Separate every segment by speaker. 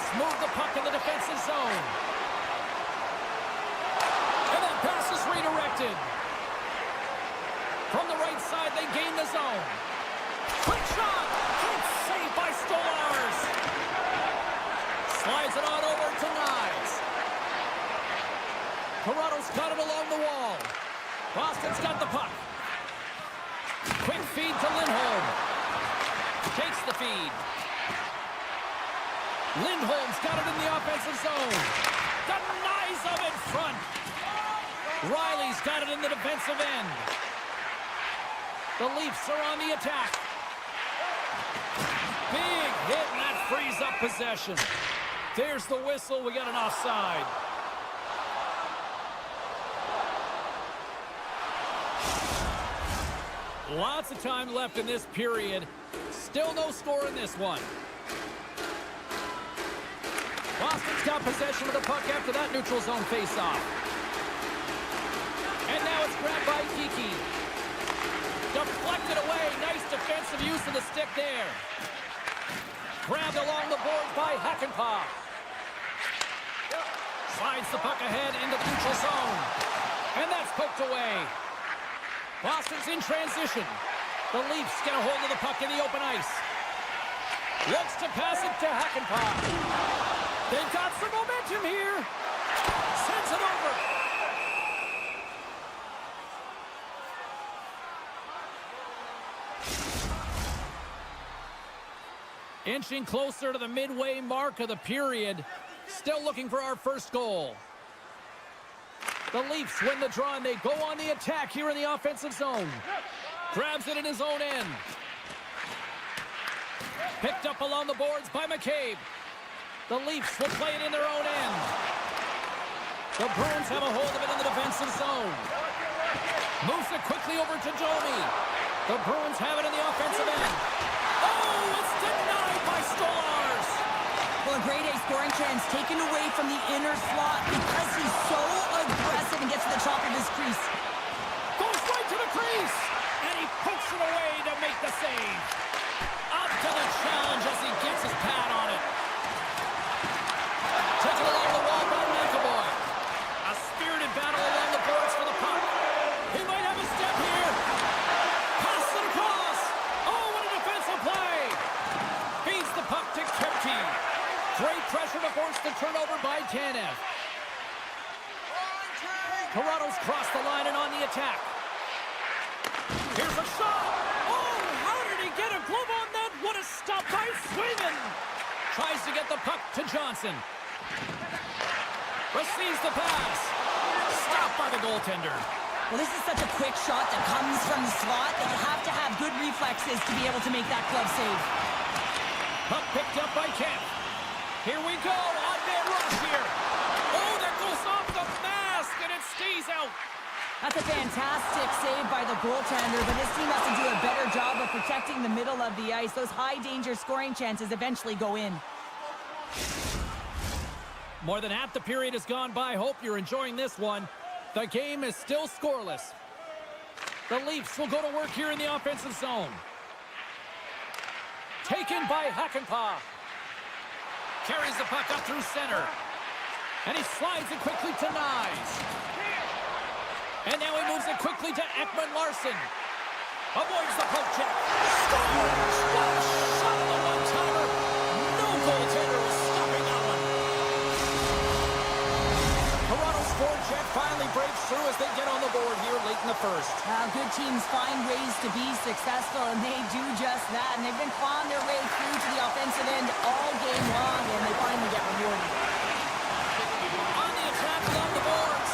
Speaker 1: Leafs move the puck in the defensive zone. And that pass is redirected. From the right side, they gain the zone. Quick shot! Good save by Stolarz. Slides it on over to Nyes. Toronto's got it along the wall. Boston's got the puck. Quick feed to Lindholm. Takes the feed. Lindholm's got it in the offensive zone. Denies him in front. Riley's got it in the defensive end. The Leafs are on the attack. Big hit, and that frees up possession. There's the whistle. We got an offside. Lots of time left in this period. Still no score in this one. Boston's got possession of the puck after that neutral zone faceoff. And now it's grabbed by Kiki. Deflected away. Nice defensive use of the stick there. Grabbed along the boards by Hakanpää. Slides the puck ahead into the neutral zone. And that's poked away. Boston's in transition. The Leafs get a hold of the puck in the open ice. Looks to pass it to Hakanpää. They've got some momentum here. Sends it over. Inching closer to the midway mark of the period. Still looking for our first goal. The Leafs win the draw, and they go on the attack here in the offensive zone. Grabs it in his own end. Picked up along the boards by McCabe. The Leafs will play it in their own end. The Bruins have a hold of it in the defensive zone. Moves it quickly over to Domi. The Bruins have it in the offensive end. Oh, it's denied by Stolarz.
Speaker 2: Well, a grade A scoring chance taken away from the inner slot because he's so aggressive and gets to the top of his crease.
Speaker 1: Goes right to the crease. And he pokes it away to make the save. Up to the challenge as he gets his pad on it. Taken along the wall by McAvoy. A spirited battle along the boards for the puck. He might have a step here. Pass it across. Oh, what a defensive play. Feeds the puck to Kempty. Great pressure to force the turnover by Tanev. Toronto's crossed the line and on the attack. Here's a shot. Oh, how did he get a glove on that? What a stop by Swayman. Tries to get the puck to Johnson. Receives the pass. Stopped by the goaltender.
Speaker 2: Well, this is such a quick shot that comes from the slot that you have to have good reflexes to be able to make that glove save.
Speaker 1: Puck picked up by Kemp. Here we go. Odd-man rush here. Oh, that goes off the mask, and it stays out.
Speaker 2: That's a fantastic save by the goaltender, but his team has to do a better job of protecting the middle of the ice. Those high-danger scoring chances eventually go in.
Speaker 1: More than half the period has gone by. Hope you're enjoying this one. The game is still scoreless. The Leafs will go to work here in the offensive zone. Taken by Hakanpää. Carries the puck up through center. And he slides it quickly to Nyes. And now he moves it quickly to Ekman-Larsson. Avoids the poke check. Scores! What a shot on the one-timer. No goaltender was stopping that one. Toronto's forecheck finally breaks through as they get on the board here late in the first.
Speaker 2: Good teams find ways to be successful, and they do just that. And they've been clawing their way through to the offensive end all game long, and they finally get rewarded.
Speaker 1: On the attack along the boards.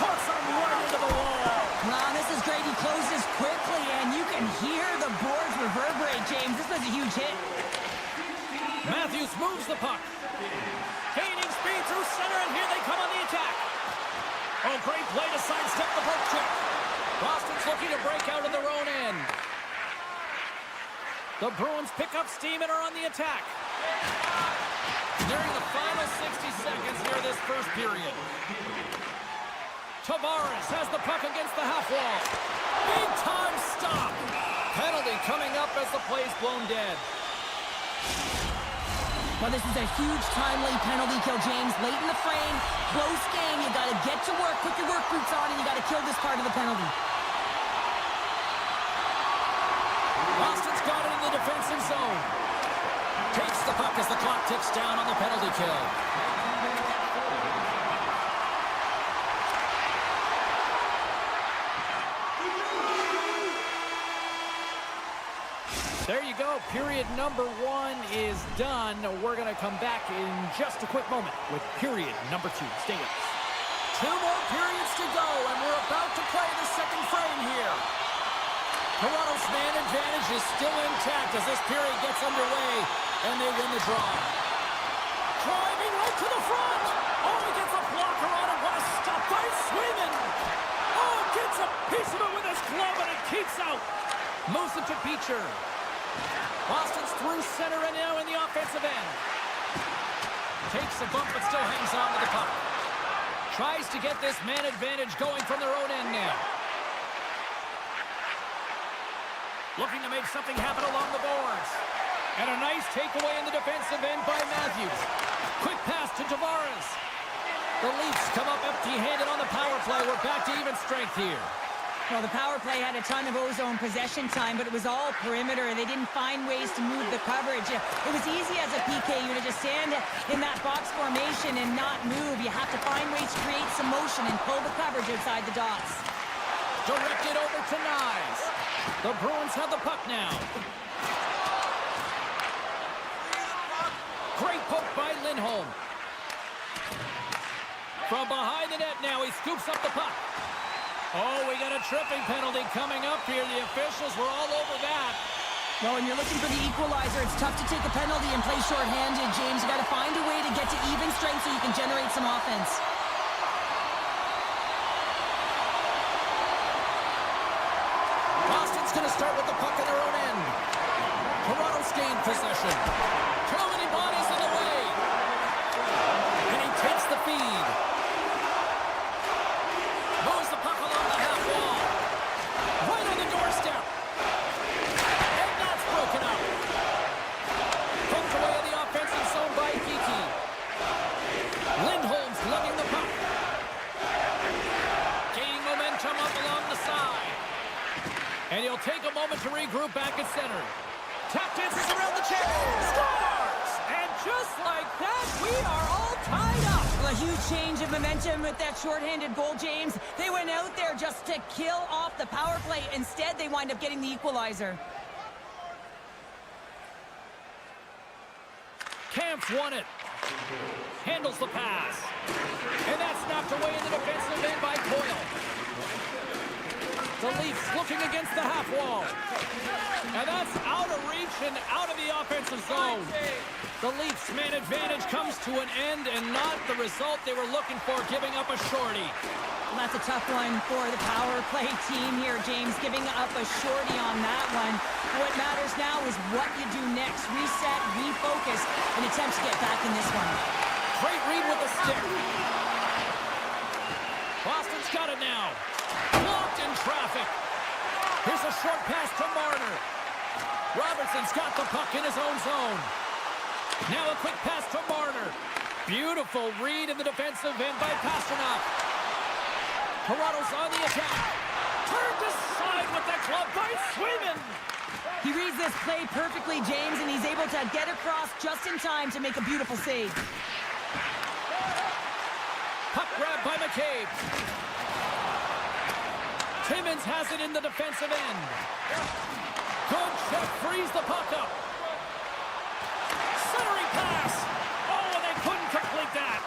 Speaker 1: Puts him right into the wall.
Speaker 2: Wow, this is great. He closes quickly, and you can hear the boards reverberate, James. This was a huge hit.
Speaker 1: Matthews moves the puck. Gaining speed through center, and here they come on the attack. Oh, great play to sidestep the poke check. Boston's looking to break out of their own end. The Bruins pick up steam and are on the attack. Nearing the final 60 seconds here this first period. Tavares has the puck against the half wall. Big time stop. Penalty coming up as the play's blown dead.
Speaker 2: Well, this is a huge timely penalty kill, James. Late in the frame, close game. You got to get to work, put your work boots on, and you got to kill this part of the penalty.
Speaker 1: Boston's got it in the defensive zone. Takes the puck as the clock ticks down on the penalty kill. There you go. Period number 1 is done. We're going to come back in just a quick moment with period number 2. Stay with us. 2 more periods to go, and we're about to play the second frame here. Toronto's man advantage is still intact as this period gets underway, and they win the draw. Driving right to the front. Oh, he gets a blocker on it. What a stop by Swayman. Oh, gets a piece of it with his glove, and it keeps out. Moves it to Beecher. Boston's through center and now in the offensive end. Takes a bump but still hangs on to the puck. Tries to get this man advantage going from their own end now. Looking to make something happen along the boards. And a nice takeaway in the defensive end by Matthews. Quick pass to Tavares. The Leafs come up empty-handed on the power play. We're back to even strength here.
Speaker 2: Well, the power play had a ton of ozone possession time, but it was all perimeter. They didn't find ways to move the coverage. It was easy as a PKU to just stand in that box formation and not move. You have to find ways to create some motion and pull the coverage outside the dots.
Speaker 1: Directed over to Nyes. The Bruins have the puck now. Great poke by Lindholm. From behind the net now, he scoops up the puck. Oh, we got a tripping penalty coming up here. The officials were all over that.
Speaker 2: Well, when you're looking for the equalizer, it's tough to take a penalty and play shorthanded, James. You got to find a way to get to even strength so you can generate some offense.
Speaker 1: Boston's going to start with the puck in their own end. Toronto's gained possession. Too many bodies in the way. And he takes the feed. Moves the puck along the half wall. Right on the doorstep. And that's broken up. Poked away in the offensive zone by Kiki. Lindholm's lugging the puck. Gaining momentum up along the side. And he'll take a moment to regroup back at center. Tap dances around the chair. Scores! And just like that, we are all tied up.
Speaker 2: Well, a huge change of momentum with that shorthanded goal, James. They went out there just to kill off the power play. Instead, they wind up getting the equalizer.
Speaker 1: Kampf won it. Handles the pass. And that's knocked away in the defensive end by Coyle. The Leafs looking against the half wall. And that's out of reach and out of the offensive zone. The Leafs' man advantage comes to an end and not the result they were looking for, giving up a shorty.
Speaker 2: Well, that's a tough one for the power play team here, James, giving up a shorty on that one. What matters now is what you do next. Reset, refocus, and attempt to get back in this one.
Speaker 1: Great read with the stick. Boston's got it now. Blocked in traffic. Here's a short pass to Marner. Robertson's got the puck in his own zone. Now a quick pass to Marner. Beautiful read in the defensive end by Pasternak. Toronto's on the attack. Turned aside with the glove by Swayman.
Speaker 2: He reads this play perfectly, James, and he's able to get across just in time to make a beautiful save.
Speaker 1: Puck grab by McCabe. Timmins has it in the defensive end. Good check, frees the puck up. Centering pass. Oh, and they couldn't complete that.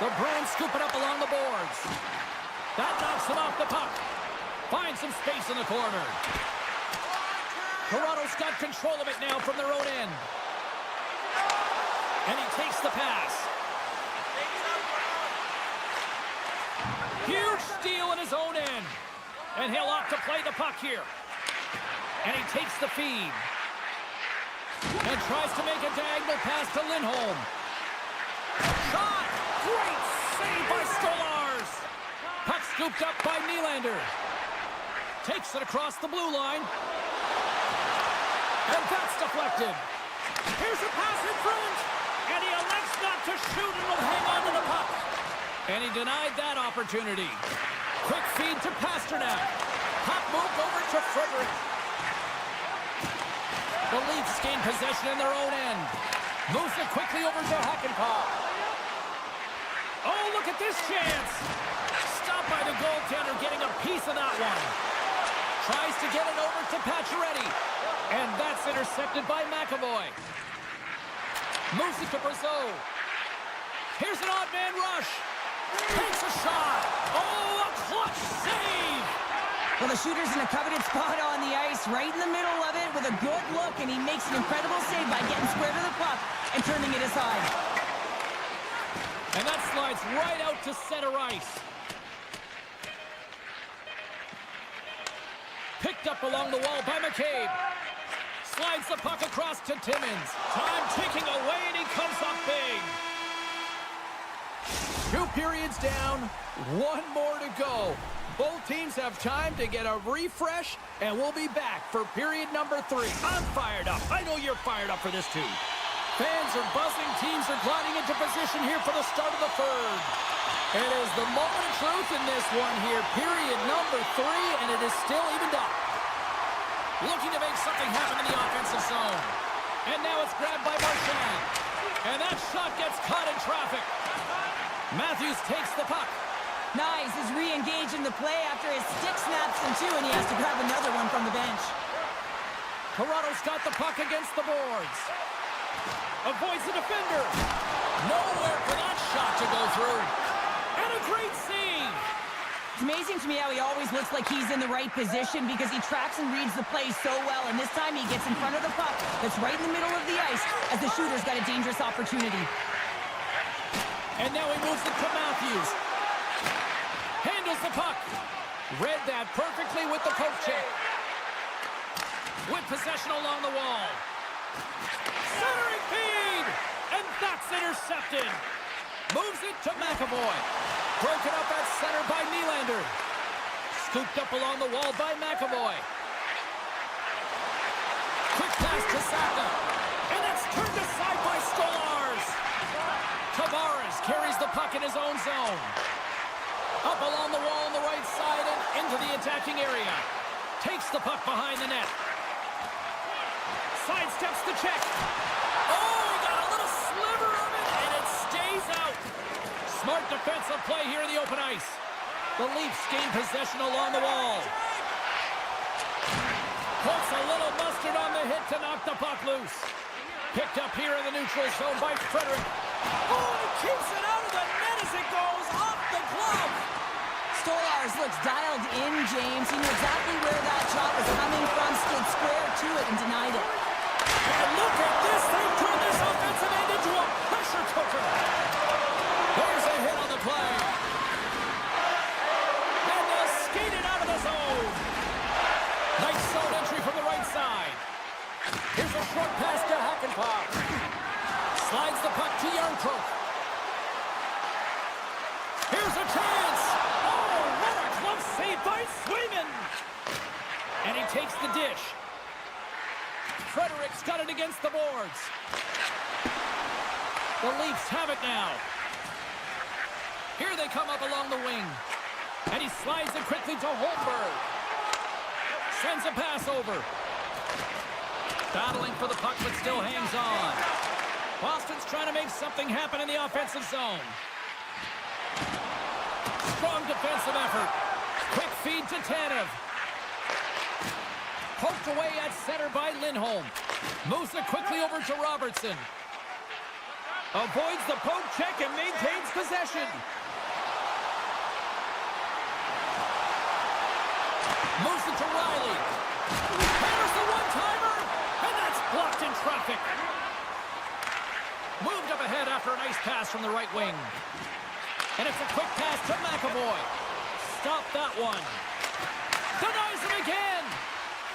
Speaker 1: The Bruins scoop it up along the boards. That knocks him off the puck. Finds some space in the corner. Toronto's got control of it now from their own end. And he takes the pass. Huge steal in his own end. And he'll opt to play the puck here. And he takes the feed. And tries to make a diagonal pass to Lindholm. Shot! Great save by Stolarz. Puck scooped up by Nylander. Takes it across the blue line. And that's deflected. Here's a pass in front. And he elects not to shoot and will hang on to the puck. And he denied that opportunity. Quick feed to Pasternak. Puck moved over to Frederick. The Leafs gain possession in their own end. Moves it quickly over to Hakanpää. Oh, look at this chance. Stopped by the goaltender, getting a piece of that one. Tries to get it over to Pacioretty. And that's intercepted by McAvoy. Moves it to Brazeau. Here's an odd man rush. Takes a shot. Oh, a clutch save.
Speaker 2: Well, the shooter's in a coveted spot on the ice, right in the middle of it with a good look, and he makes an incredible save by getting square to the puck and turning it aside.
Speaker 1: And that slides right out to center ice. Picked up along the wall by McCabe. Slides the puck across to Timmins. Time ticking away, and he comes up big. 2 periods down, 1 more to go. Both teams have time to get a refresh, and we'll be back for period number 3. I'm fired up. I know you're fired up for this too. Fans are buzzing. Teams are gliding into position here for the start of the third. It is the moment of truth in this one here. Period number 3, and it is still evened up. Looking to make something happen in the offensive zone. And now it's grabbed by Marchand. And that shot gets caught in traffic. Matthews takes the puck.
Speaker 2: Nice, is re-engaged in the play after his stick snaps in two, and he has to grab another one from the bench.
Speaker 1: Toronto's got the puck against the boards. Avoids the defender. Nowhere for that shot to go through. And a great save.
Speaker 2: It's amazing to me how he always looks like he's in the right position because he tracks and reads the play so well, and this time he gets in front of the puck that's right in the middle of the ice as the shooter's got a dangerous opportunity.
Speaker 1: And now he moves it to Matthews. Handles the puck. Read that perfectly with the poke check. With possession along the wall. Centering feed! And that's intercepted. Moves it to McAvoy. Broken up at center by Nylander. Scooped up along the wall by McAvoy. Quick pass to Saka. And it's turned aside by Stolarz. Tavares carries the puck in his own zone. Up along the wall on the right side and into the attacking area. Takes the puck behind the net. Sidesteps the check. Oh, he got a little sliver of it, and it stays out. Smart defensive play here in the open ice. The Leafs gain possession along the wall. Puts a little mustard on the hit to knock the puck loose. Picked up here in the neutral zone by Frederick. Oh, he keeps it out of the net as it goes off the glove.
Speaker 2: Stolarz looks dialed in, James. He knew exactly where that shot was coming from, stood square to it, and denied it.
Speaker 1: And look at this. They've turned this offensive end into a pressure cooker. There's a hit on the play. And they'll skate it out of the zone. Nice zone entry from the right side. Here's a short pass to Hakanpää. Slides the puck to Järnkrok. Here's a chance. Oh, what a glove save by Swayman. And he takes the dish. Frederick's got it against the boards. The Leafs have it now. Here they come up along the wing. And he slides it quickly to Holmberg. Sends a pass over. Battling for the puck, but still hangs on. Boston's trying to make something happen in the offensive zone. Strong defensive effort. Quick feed to Tanev. Poked away at center by Lindholm. Moves it quickly over to Robertson. Avoids the poke check and maintains possession. Moves it to Riley. There's the one-timer. And that's blocked in traffic. Moved up ahead after a nice pass from the right wing. And it's a quick pass to McAvoy. Stop that one. Denies him again.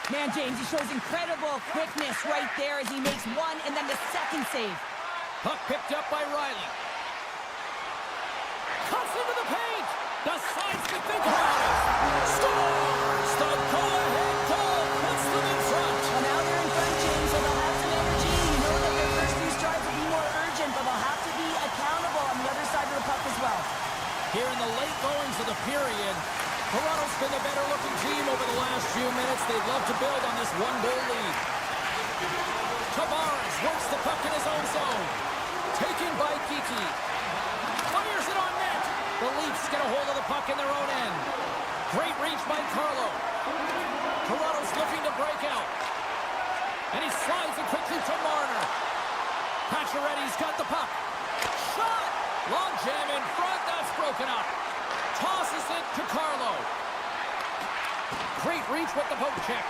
Speaker 2: Man, James, he shows incredible quickness right there as he makes one and then the second save.
Speaker 1: Puck picked up by Riley. Cuts into the paint. Decides to think about it. Scores the go-ahead goal. Puts them in front.
Speaker 2: Well, now they're in front, James, so they'll have some energy. You know that
Speaker 1: Here in the late goings of the period, Toronto's been the better-looking team over the last few minutes. They'd love to build on this one-goal lead. Tavares works the puck in his own zone. Taken by Geekie. Fires it on net. The Leafs get a hold of the puck in their own end. Great reach by Carlo. Toronto's looking to break out. And he slides it quickly to Marner. Pacioretty's got the puck. Shot! Long jam in front. That's broken up. Tosses it to Carlo. Great reach with the poke check.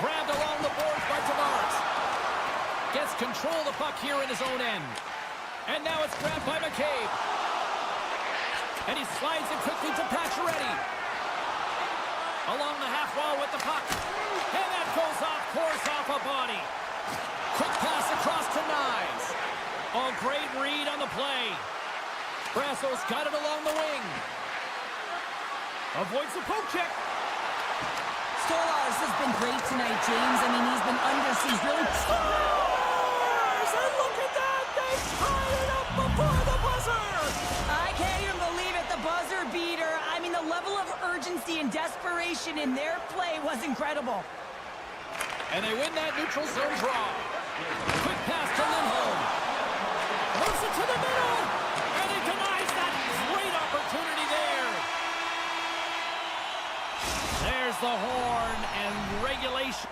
Speaker 1: Grabbed along the boards by Tavares. Gets control of the puck here in his own end. And now it's grabbed by McCabe. And he slides it quickly to Pacioretty. Along the half wall with the puck. And that goes off course off a body. Quick pass across to Nyes. Oh, great read on the play. Brasso's got it along the wing. Avoids the poke check.
Speaker 2: Stolarz has been great tonight, James. I mean, he's been under siege, really.
Speaker 1: Scores! And look at that! They tied it up before the buzzer!
Speaker 2: I can't even believe it, the buzzer beater. I mean, the level of urgency and desperation in their play was incredible.
Speaker 1: And they win that neutral zone draw. Quick pass to Lindholm. Moves it to the middle. And he denies that great opportunity there. There's the horn and regulation.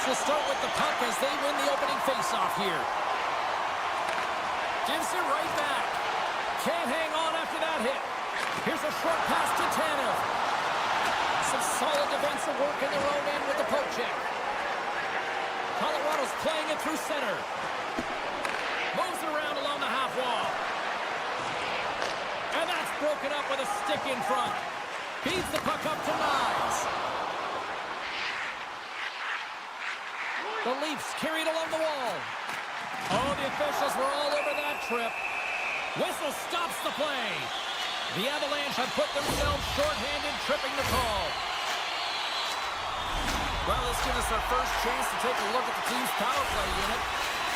Speaker 1: will start with the puck as they win the opening faceoff here. Gives it right back. Can't hang on after that hit. Here's a short pass to Tanev. Some solid defensive work in their own end with the poke check. Colorado's playing it through center. Moves it around along the half wall. And that's broken up with a stick in front. Feeds the puck up to Nyes. The Leafs carried along the wall. Oh, the officials were all over that trip. Whistle stops the play. The Avalanche have put themselves shorthanded, tripping the call.
Speaker 3: Well, this gives us our first chance to take a look at the team's power play unit.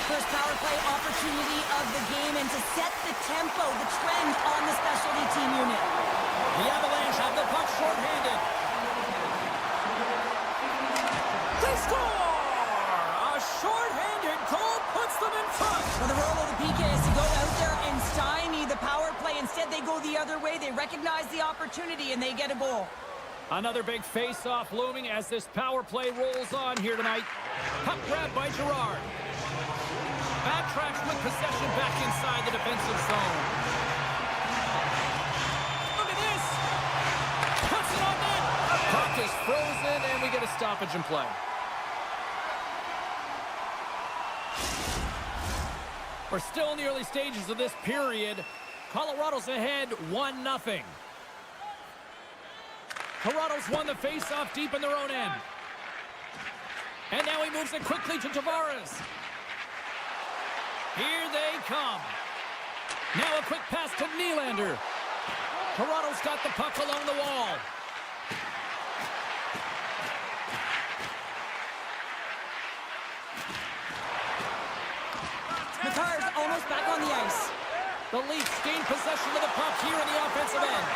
Speaker 2: First power play opportunity of the game, and to set the tempo, the trend on the specialty team unit.
Speaker 1: The Avalanche have the puck shorthanded. They score! A shorthanded goal puts them in front.
Speaker 2: Well, the role of the PK is to go out there and stymie the power play. Instead, they go the other way. They recognize the opportunity, and they get a goal.
Speaker 1: Another big face-off looming as this power play rolls on here tonight. Puck grab by Girard. Backtracks with possession back inside the defensive zone. Look at this! Puts it on net! Puck is frozen, and we get a stoppage in play. We're still in the early stages of this period. Colorado's ahead 1-0. Toronto's won the face-off deep in their own end. And now he moves it quickly to Tavares. Here they come. Now a quick pass to Nylander. Toronto's got the puck along the wall.
Speaker 2: Makar's almost back on the ice.
Speaker 1: The Leafs gain possession of the puck here in the offensive end.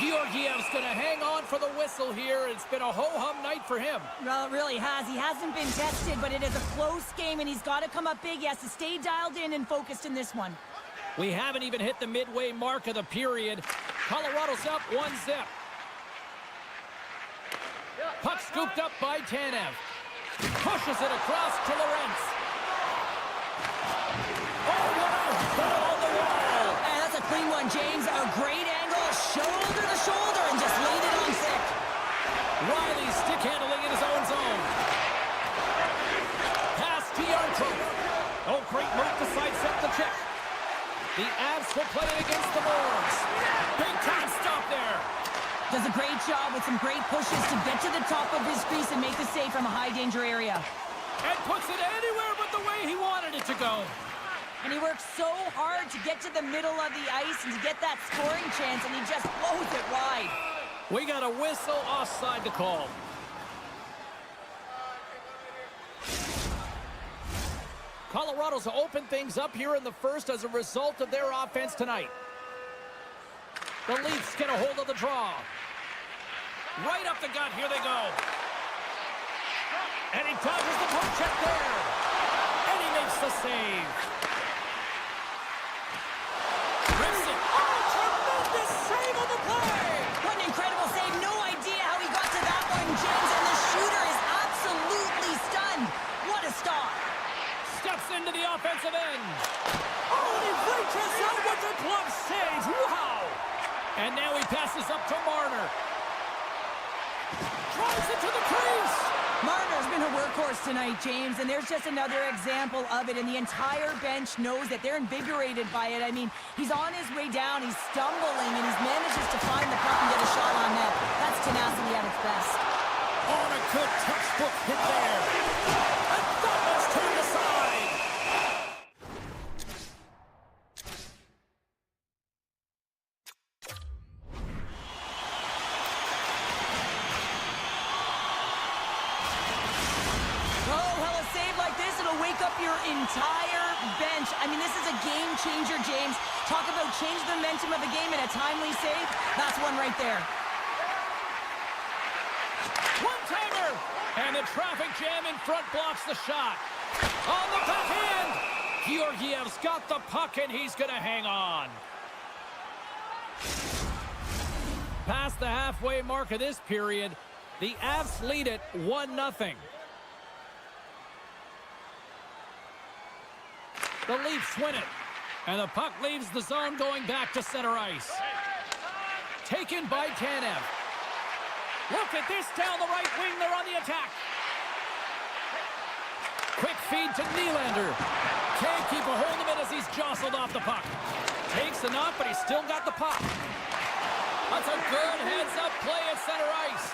Speaker 1: Georgiev's going to hang on for the whistle here. It's been a ho-hum night for him.
Speaker 2: Well, it really has. He hasn't been tested, but it is a close game, and he's got to come up big. He has to stay dialed in and focused in this one.
Speaker 1: We haven't even hit the midway mark of the period. Colorado's up 1-0. Puck scooped up by Tanev. Pushes it across to Lorentz. Oh, what a hit on the wall!
Speaker 2: And that's a clean one, James. A great angle, shoulder to shoulder, and just laid it on thick.
Speaker 1: Riley stick handling in his own zone. Pass to Yarncroke. Oh, great move to sidestep the check. The Avs will play it against the Bruins. Big time stop there.
Speaker 2: Does a great job with some great pushes to get to the top of his crease and make the save from a high danger area.
Speaker 1: And puts it anywhere but the way he wanted it to go.
Speaker 2: And he works so hard to get to the middle of the ice and to get that scoring chance, and he just blows it wide.
Speaker 1: We got a whistle offside to call. Colorado's opened things up here in the first as a result of their offense tonight. The Leafs get a hold of the draw. Right up the gut, here they go. And he dodges the poke check there. And he makes the save. Rips it. Oh, tremendous save on the play.
Speaker 2: What an incredible save. No idea how he got to that one, James, and the shooter is absolutely stunned. What a stop.
Speaker 1: Steps into the offensive end. Oh, and he reaches out with the glove save. Wow. And now he passes up to Marner. Drives it to the crease.
Speaker 2: Marner's been a workhorse tonight, James, and there's just another example of it, and the entire bench knows that they're invigorated by it. I mean, he's on his way down, he's stumbling, and he manages to find the puck and get a shot on net. That's tenacity at its best.
Speaker 1: On a good textbook hit there. And that was turned aside.
Speaker 2: Your entire bench. I mean, this is a game changer, James. Talk about change the momentum of the game in a timely save. That's one right there.
Speaker 1: One-timer! And the traffic jam in front blocks the shot. On the backhand! Georgiev's got the puck, and he's going to hang on. Past the halfway mark of this period, the Avs lead it 1-0. The Leafs win it. And the puck leaves the zone going back to center ice. Taken by Tanev. Look at this down the right wing. They're on the attack. Quick feed to Nylander. Can't keep a hold of it as he's jostled off the puck. Takes enough, but he's still got the puck. That's a good heads-up play at center ice.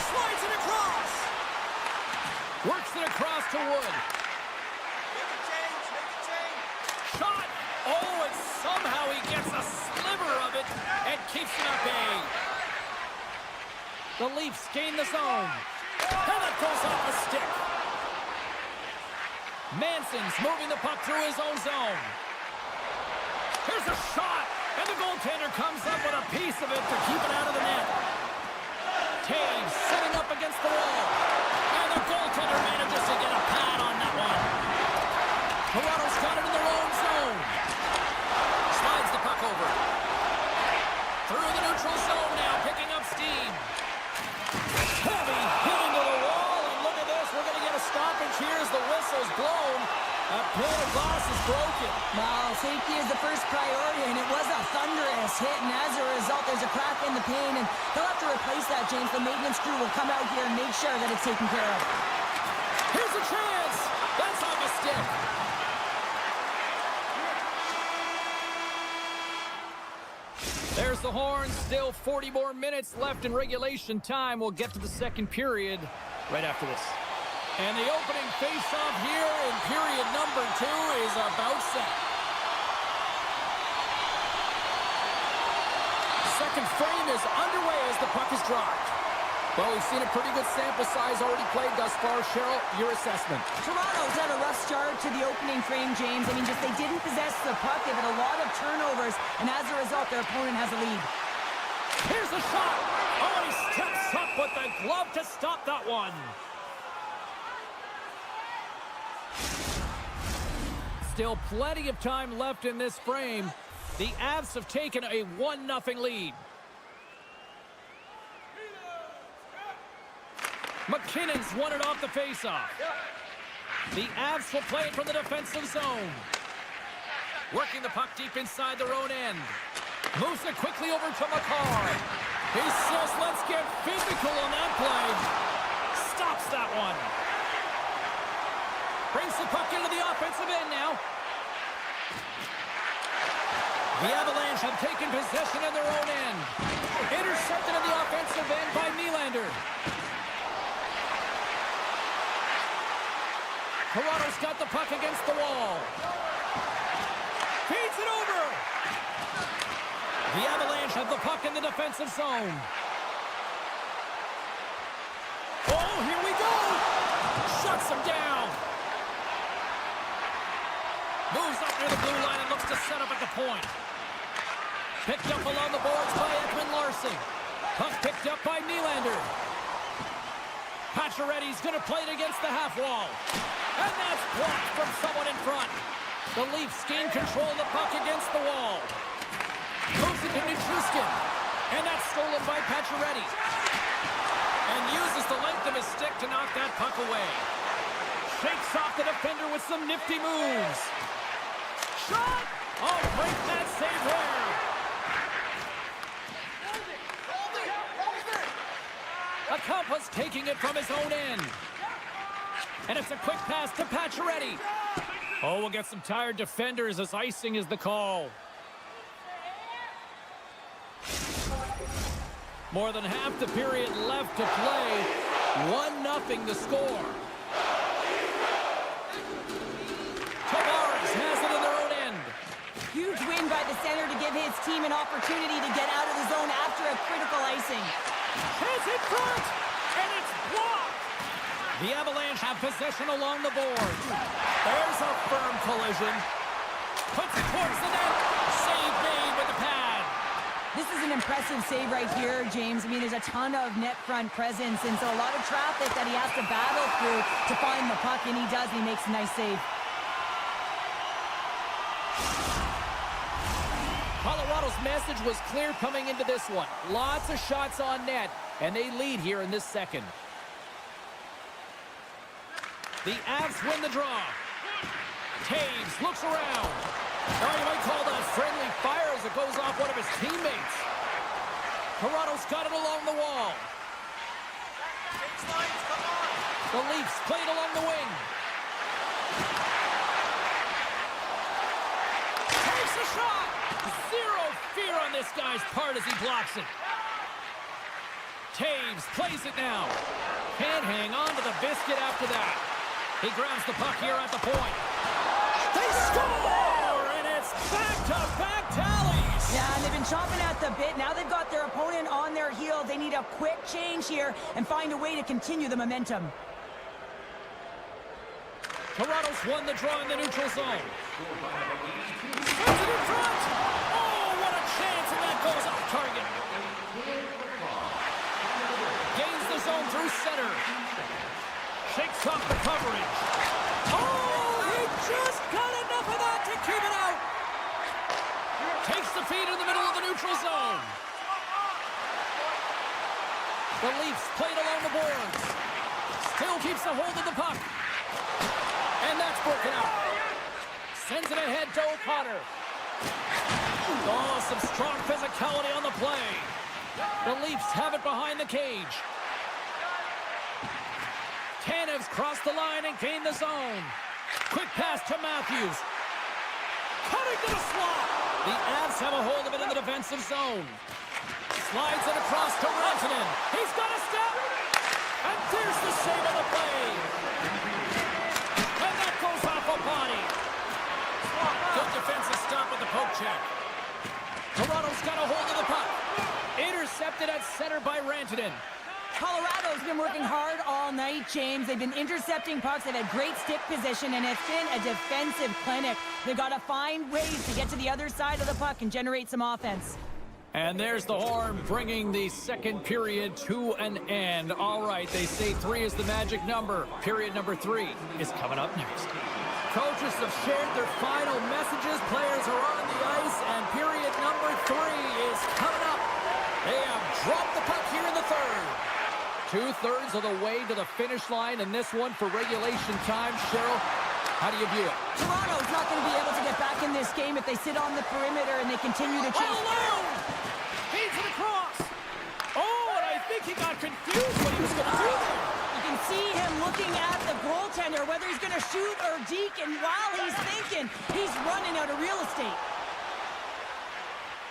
Speaker 1: Slides it across. Works it across to Wood.
Speaker 3: Make a change.
Speaker 1: Shot. Oh, and somehow he gets a sliver of it and keeps it at bay. The Leafs gain the zone. And it goes off the stick. Manson's moving the puck through his own zone. Here's a shot. And the goaltender comes up with a piece of it to keep it out of the net. Taves sitting up against the wall. And the goaltender manages to get a pad on that one. Toronto's got it in their own zone. Slides the puck over. Through the neutral zone now, picking up steam. Heavy hit into the wall, and look at this. We're going to get a stoppage here as the whistle's blown. A pane of glass is broken.
Speaker 2: Well, safety is the first priority, and it was a thunderous hit, and as a result, there's a crack in the pane, and they'll have to replace that, James. The maintenance crew will come out here and make sure that it's taken care of.
Speaker 1: Here's a chance. That's on the stick. There's the horn. Still 40 more minutes left in regulation time. We'll get to the second period right after this. And the opening face-off here in period number 2 is about set. Second frame is underway as the puck is dropped. Well, we've seen a pretty good sample size already played thus far. Cheryl, your assessment.
Speaker 2: Toronto's had a rough start to the opening frame, James. I mean, just they didn't possess the puck. They've had a lot of turnovers, and as a result, their opponent has a lead.
Speaker 1: Here's a shot. Oh, he steps up with the glove to stop that one. Still plenty of time left in this frame. The Avs have taken a 1-0 lead. McKinnon's won it off the faceoff. The Avs will play it from the defensive zone. Working the puck deep inside their own end. Moves it quickly over to McCarr. He says, let's get physical on that play. Stops that one. Brings the puck into the offensive end now. The Avalanche have taken possession in their own end. Intercepted in the offensive end by Nylander. Toronto's got the puck against the wall. Feeds it over. The Avalanche have the puck in the defensive zone. Oh, here we go. Shuts him down. Moves up near the blue line and looks to set up at the point. Picked up along the boards by Ekman-Larsson. Puck picked up by Nylander. Pacioretty's going to play it against the half wall. And that's blocked from someone in front. The Leafs gain control of the puck against the wall. Moves it to Nichushkin. And that's stolen by Pacioretty. And uses the length of his stick to knock that puck away. Shakes off the defender with some nifty moves. Shot! Oh, break that save there. Acampa's taking it from his own end. And it's a quick pass to Pacioretty. Oh, we'll get some tired defenders as icing is the call. More than half the period left to play. 1-0 the score. Tavares has it in their own end.
Speaker 2: Huge win by the center to give his team an opportunity to get out of the zone after a critical icing.
Speaker 1: It's in front, and it's blocked. The Avalanche have possession along the boards. There's a firm collision. Puts it towards the net. Save made with the pad.
Speaker 2: This is an impressive save right here, James. I mean, there's a ton of net front presence, and so a lot of traffic that he has to battle through to find the puck, and he does. He makes a nice save.
Speaker 1: Colorado's message was clear coming into this one. Lots of shots on net, and they lead here in this second. The Avs win the draw. looks around. Oh, you might call that friendly fire as it goes off one of his teammates. Toronto's got it along the wall. The Leafs play it along the wing. Takes a shot. Zero fear on this guy's part as he blocks it. Taves plays it now. Can't hang on to the biscuit after that. He grabs the puck here at the point. They score! And it's back-to-back tallies!
Speaker 2: Yeah, and they've been chomping at the bit. Now they've got their opponent on their heel. They need a quick change here and find a way to continue the momentum.
Speaker 1: Toronto's won the draw in the neutral zone. Puts it in front! Oh, what a chance, and that goes off target. Gains the zone through center. Shakes off the coverage. Oh, he just got enough of that to keep it out. Takes the feed in the middle of the neutral zone. The Leafs played along the boards. Still keeps a hold of the puck. And that's broken out. Sends it ahead to O'Connor. Oh, some strong physicality on the play. The Leafs have it behind the cage. Tanev's crossed the line and gained the zone. Quick pass to Matthews. Cutting to the slot. The Avs have a hold of it in the defensive zone. Slides it across to Rantanen. He's got a step. And there's the save of the play. And that goes off a body. Good defensive stop with the poke check. Toronto's got a hold of the puck. Intercepted at center by Rantanen.
Speaker 2: Colorado's been working hard all night, James. They've been intercepting pucks. They've had great stick position, and it's been a defensive clinic. They've got to find ways to get to the other side of the puck and generate some offense.
Speaker 1: And there's the horn, bringing the second period to an end. All right, they say 3 is the magic number. Period number 3 is coming up next. Coaches have shared their final messages. Players are on the ice, and period number 3 is coming up. They have dropped the puck here in the third. 2/3 of the way to the finish line, and this one for regulation time. Cheryl, how do you view it?
Speaker 2: Toronto's not going to be able to get back in this game if they sit on the perimeter and they continue to chase.
Speaker 1: Alone! Feeds it across. Oh, and I think he got confused what he was going to do there.
Speaker 2: You can see him looking at the goaltender, whether he's going to shoot or deke, and while he's thinking, he's running out of real estate.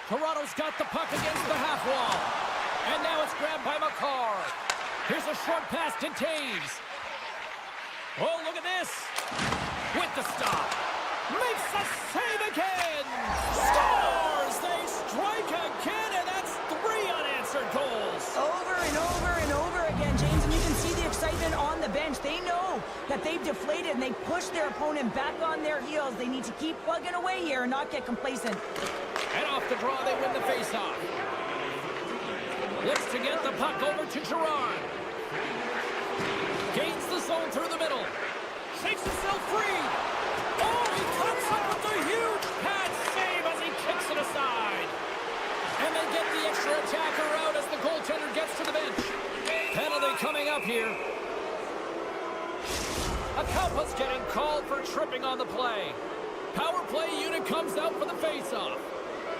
Speaker 1: Toronto's got the puck against the half wall. And now it's grabbed by McCarr. Here's a short pass to Taves. Oh, look at this. With the stop. Makes a save again. Scores! They strike again, and that's 3 unanswered goals.
Speaker 2: Over and over and over again, James, and you can see the excitement on the bench. They know that they've deflated, and they push their opponent back on their heels. They need to keep plugging away here and not get complacent.
Speaker 1: And off the draw, they win the faceoff. Looks to get the puck over to Gerard. Gains the zone through the middle. Shakes himself free. Oh, he comes up with a huge pad save as he kicks it aside. And they get the extra attacker out as the goaltender gets to the bench. Penalty coming up here. Akapa's getting called for tripping on the play. Power play unit comes out for the faceoff.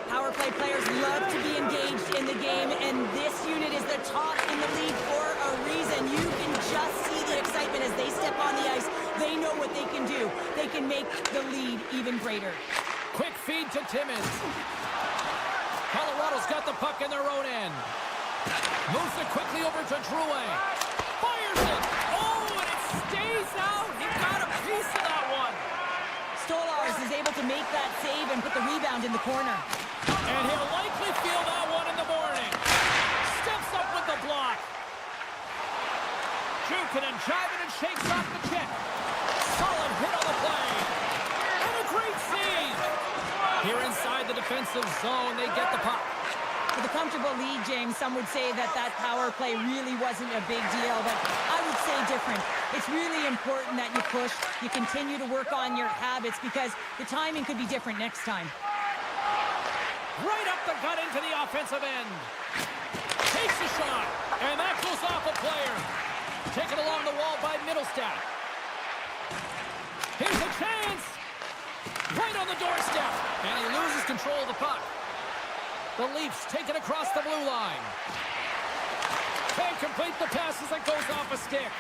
Speaker 2: Power play players love to be engaged in the game, and this unit is the top in the league for a reason. You can just see the excitement as they step on the ice. They know what they can do. They can make the lead even greater.
Speaker 1: Quick feed to Timmins. Colorado's got the puck in their own end. Moves it quickly over to Drouin. Fires it. Oh, and it stays out. He got a piece of that one.
Speaker 2: Stolarz is able to make that save and put the rebound in the corner.
Speaker 1: And he'll likely feel that one in the morning. Steps up with the block. Jukin and jiving and shakes off the check. Solid hit on the play. And a great save. Here inside the defensive zone, they get the puck.
Speaker 2: With a comfortable lead, James, some would say that power play really wasn't a big deal, but I would say different. It's really important that you push, you continue to work on your habits, because the timing could be different next time.
Speaker 1: Right up the gut into the offensive end. Takes a shot, and that goes off a player. Taken along the wall by Middlestat. Here's a chance. And he loses control of the puck. The Leafs take it across the blue line. Can't complete the pass as it goes off a stick.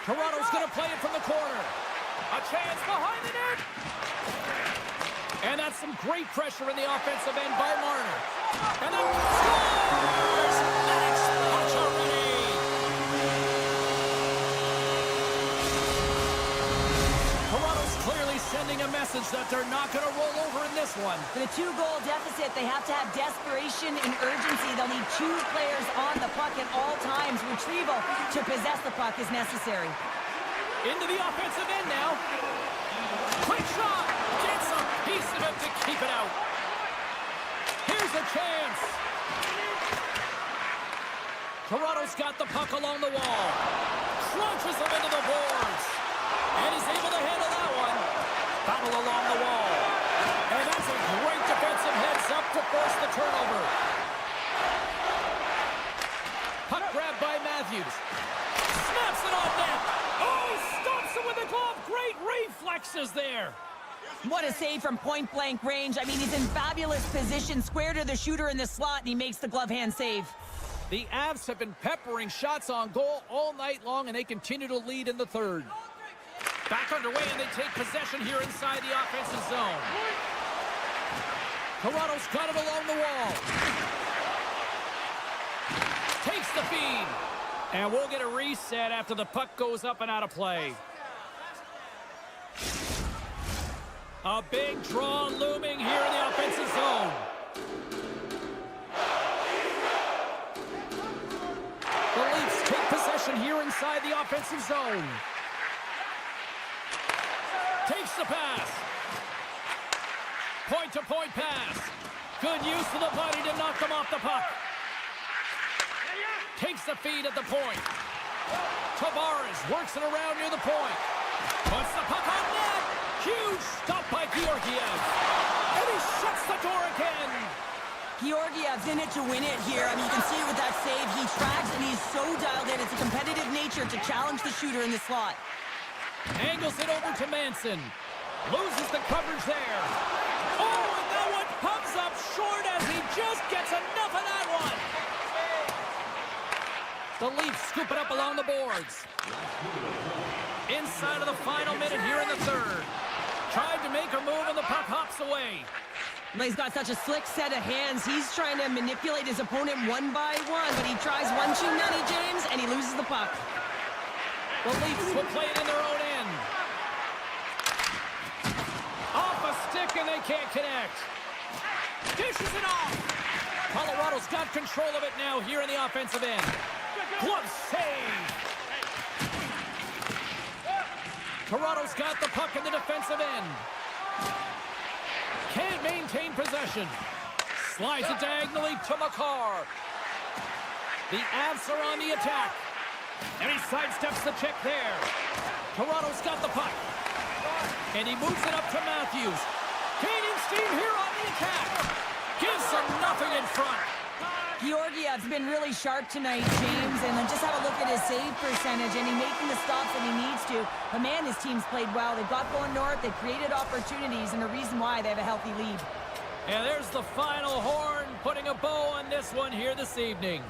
Speaker 1: Toronto's going to play it from the corner. A chance behind the net. And that's some great pressure in the offensive end by Marner. And then scores! That's Pacioretty! Toronto's clearly sending a message that they're not going to roll over in this one.
Speaker 2: For the 2-goal deficit, they have to have desperation and urgency. They'll need 2 players on the puck at all times. Retrieval to possess the puck is necessary.
Speaker 1: Into the offensive end now. Quick shot! Gets a piece of it to keep it out. Here's a chance. Toronto's got the puck along the wall. Crunches him into the boards. And he's able to handle that one. Battle along the wall. And that's a great defensive heads-up to force the turnover. Puck grabbed by Matthews. Snaps it on net. Oh, he stops it with a glove. Great reflexes there.
Speaker 2: What a save from point-blank range. I mean, he's in fabulous position, square to the shooter in the slot, and he makes the glove hand save.
Speaker 1: The Avs have been peppering shots on goal all night long, and they continue to lead in the third. Back underway, and they take possession here inside the offensive zone. Toronto's got it along the wall. Takes the feed. And we'll get a reset after the puck goes up and out of play. A big draw looming here in the offensive zone. The Leafs take possession here inside the offensive zone. Takes the pass. Point-to-point pass. Good use of the body to knock them off the puck. Takes the feed at the point. Tavares works it around near the point. Puts the puck on net. Huge stop by Georgiev. And he shuts the door again.
Speaker 2: Georgiev's in it to win it here. I mean, you can see it with that save. He tracks, and he's so dialed in. It's a competitive nature to challenge the shooter in the slot.
Speaker 1: Angles it over to Manson. Loses the coverage there. Oh, and that one comes up short as he just gets enough of that one. The Leafs scoop it up along the boards. Inside of the final minute here in the third. Tried to make a move and the puck hops away.
Speaker 2: Well, he's got such a slick set of hands. He's trying to manipulate his opponent one by one, but he tries one too many, James, and he loses the puck.
Speaker 1: The Leafs will play it in their own end. Off a stick and they can't connect. Dishes it off. Colorado's got control of it now here in the offensive end. Glove save. Toronto's got the puck in the defensive end. Can't maintain possession. Slides it diagonally to Makar. The Avs are on the attack. And he sidesteps the check there. Toronto's got the puck. And he moves it up to Matthews. Gaining steam here on the attack. Gives them nothing in front.
Speaker 2: Georgiev's been really sharp tonight, James, and just have a look at his save percentage, and he's making the stops that he needs to. But man, his team's played well. They've got going north, they've created opportunities, and the reason why they have a healthy lead.
Speaker 1: And there's the final horn, putting a bow on this one here this evening.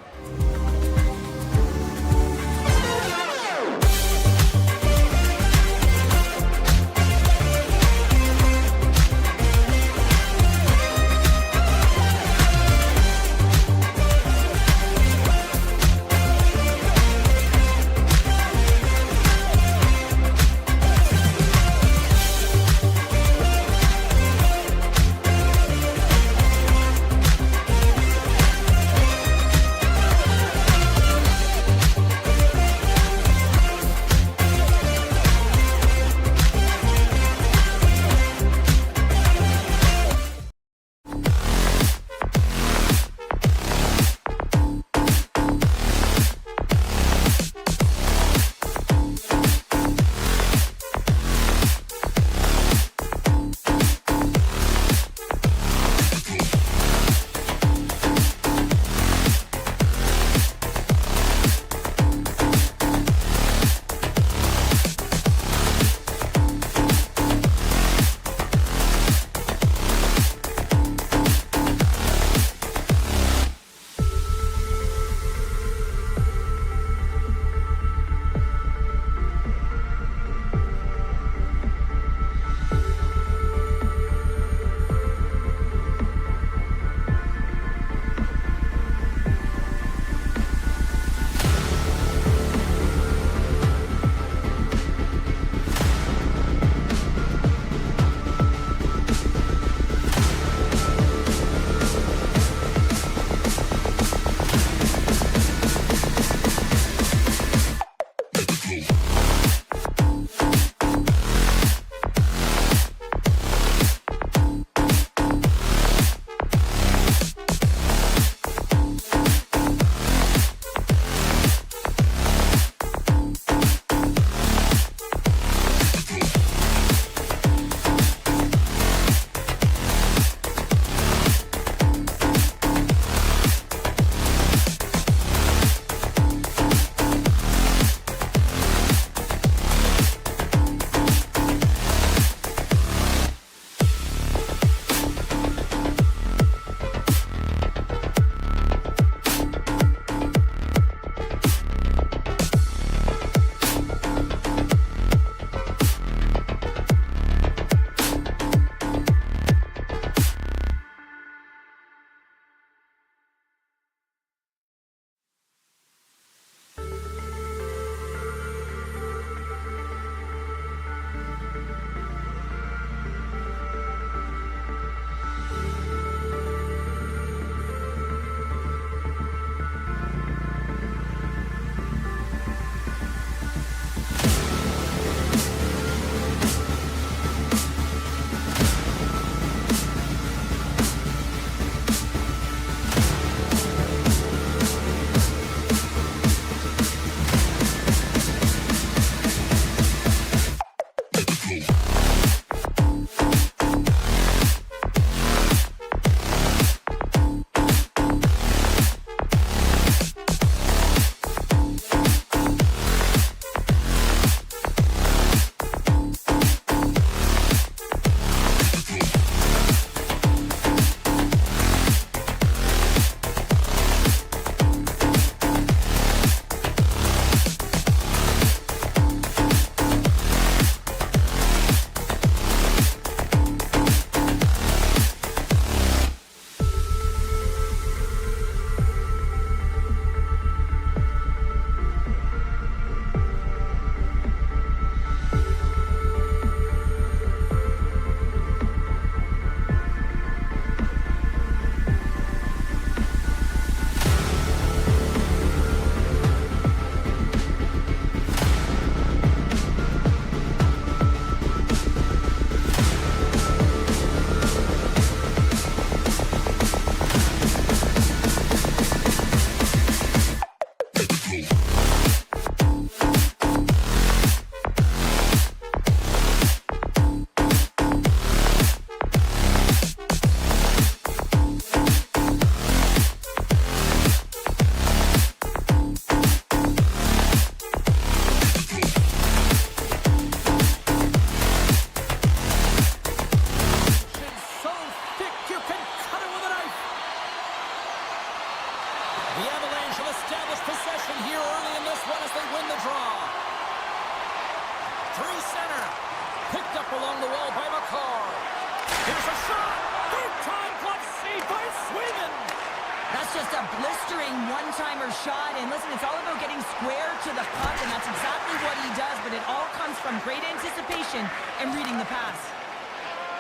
Speaker 2: just a blistering one-timer shot. And listen, it's all about getting square to the puck, and that's exactly what he does. But it all comes from great anticipation and reading the pass.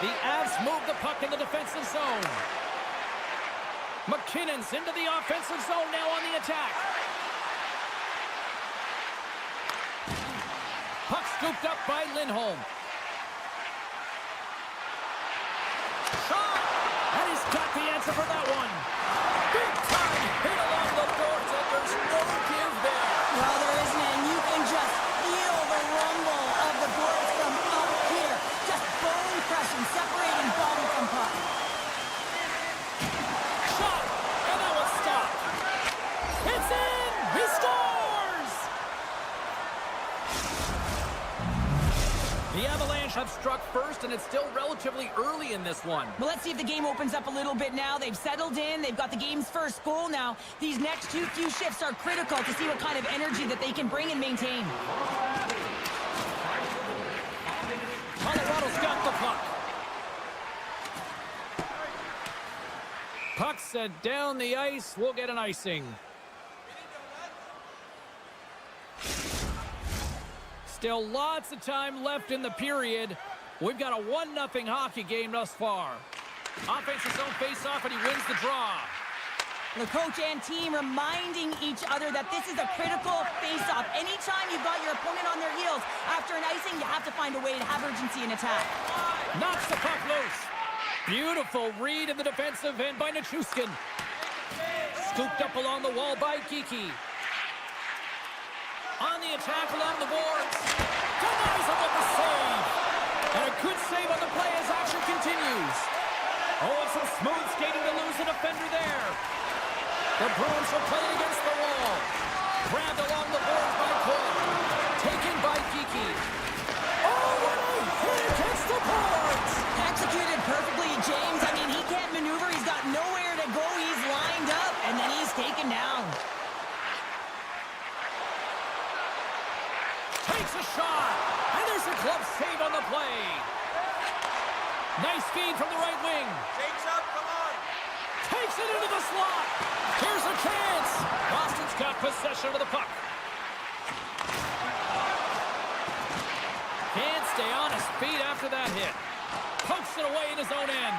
Speaker 1: The Avs move the puck in the defensive zone. McKinnon's into the offensive zone now on the attack. Puck scooped up by Lindholm. Shot! And he's got the answer for that one. Big time hit along the boards, and there's no give there.
Speaker 2: Well, there isn't, and you can just feel the rumble of the boards from up here. Just bone crushing, separating body from puck.
Speaker 1: Shot! And that one stopped. It's in! He scores! The Avalanche have struck first, and it's still relatively early in this one.
Speaker 2: Well, let's see if the game opens up a little bit now. They've settled in. They've got the game's first goal now. These next few shifts are critical to see what kind of energy that they can bring and maintain.
Speaker 1: Colorado's got the puck. Puck set down the ice. We'll get an icing. Still lots of time left in the period. We've got a 1-0 hockey game thus far. Offensive zone face-off, and he wins the draw.
Speaker 2: The coach and team reminding each other that this is a critical face-off. Anytime you've got your opponent on their heels after an icing, you have to find a way to have urgency in attack.
Speaker 1: Knocks the puck loose. Beautiful read in the defensive end by Nichushkin. Scooped up along the wall by Geekie. On the attack along the boards. Denies him with the save. And a good save on the play as action continues. Oh, and some smooth skating to lose a defender there. The Bruins are playing against the wall. Grabbed along the boards by Cole. Taken by Geekie. Oh, what a hit against the boards.
Speaker 2: Executed perfectly, James. I mean, he can't maneuver. He's got nowhere to go. He's lined up, and then he's taken down.
Speaker 1: Takes a shot, and there's a glove save on the play. Nice feed from the right wing.
Speaker 3: Shakes up, come on.
Speaker 1: Takes it into the slot. Here's a chance. Boston's got possession of the puck. Can't stay on his feet after that hit. Pokes it away in his own end.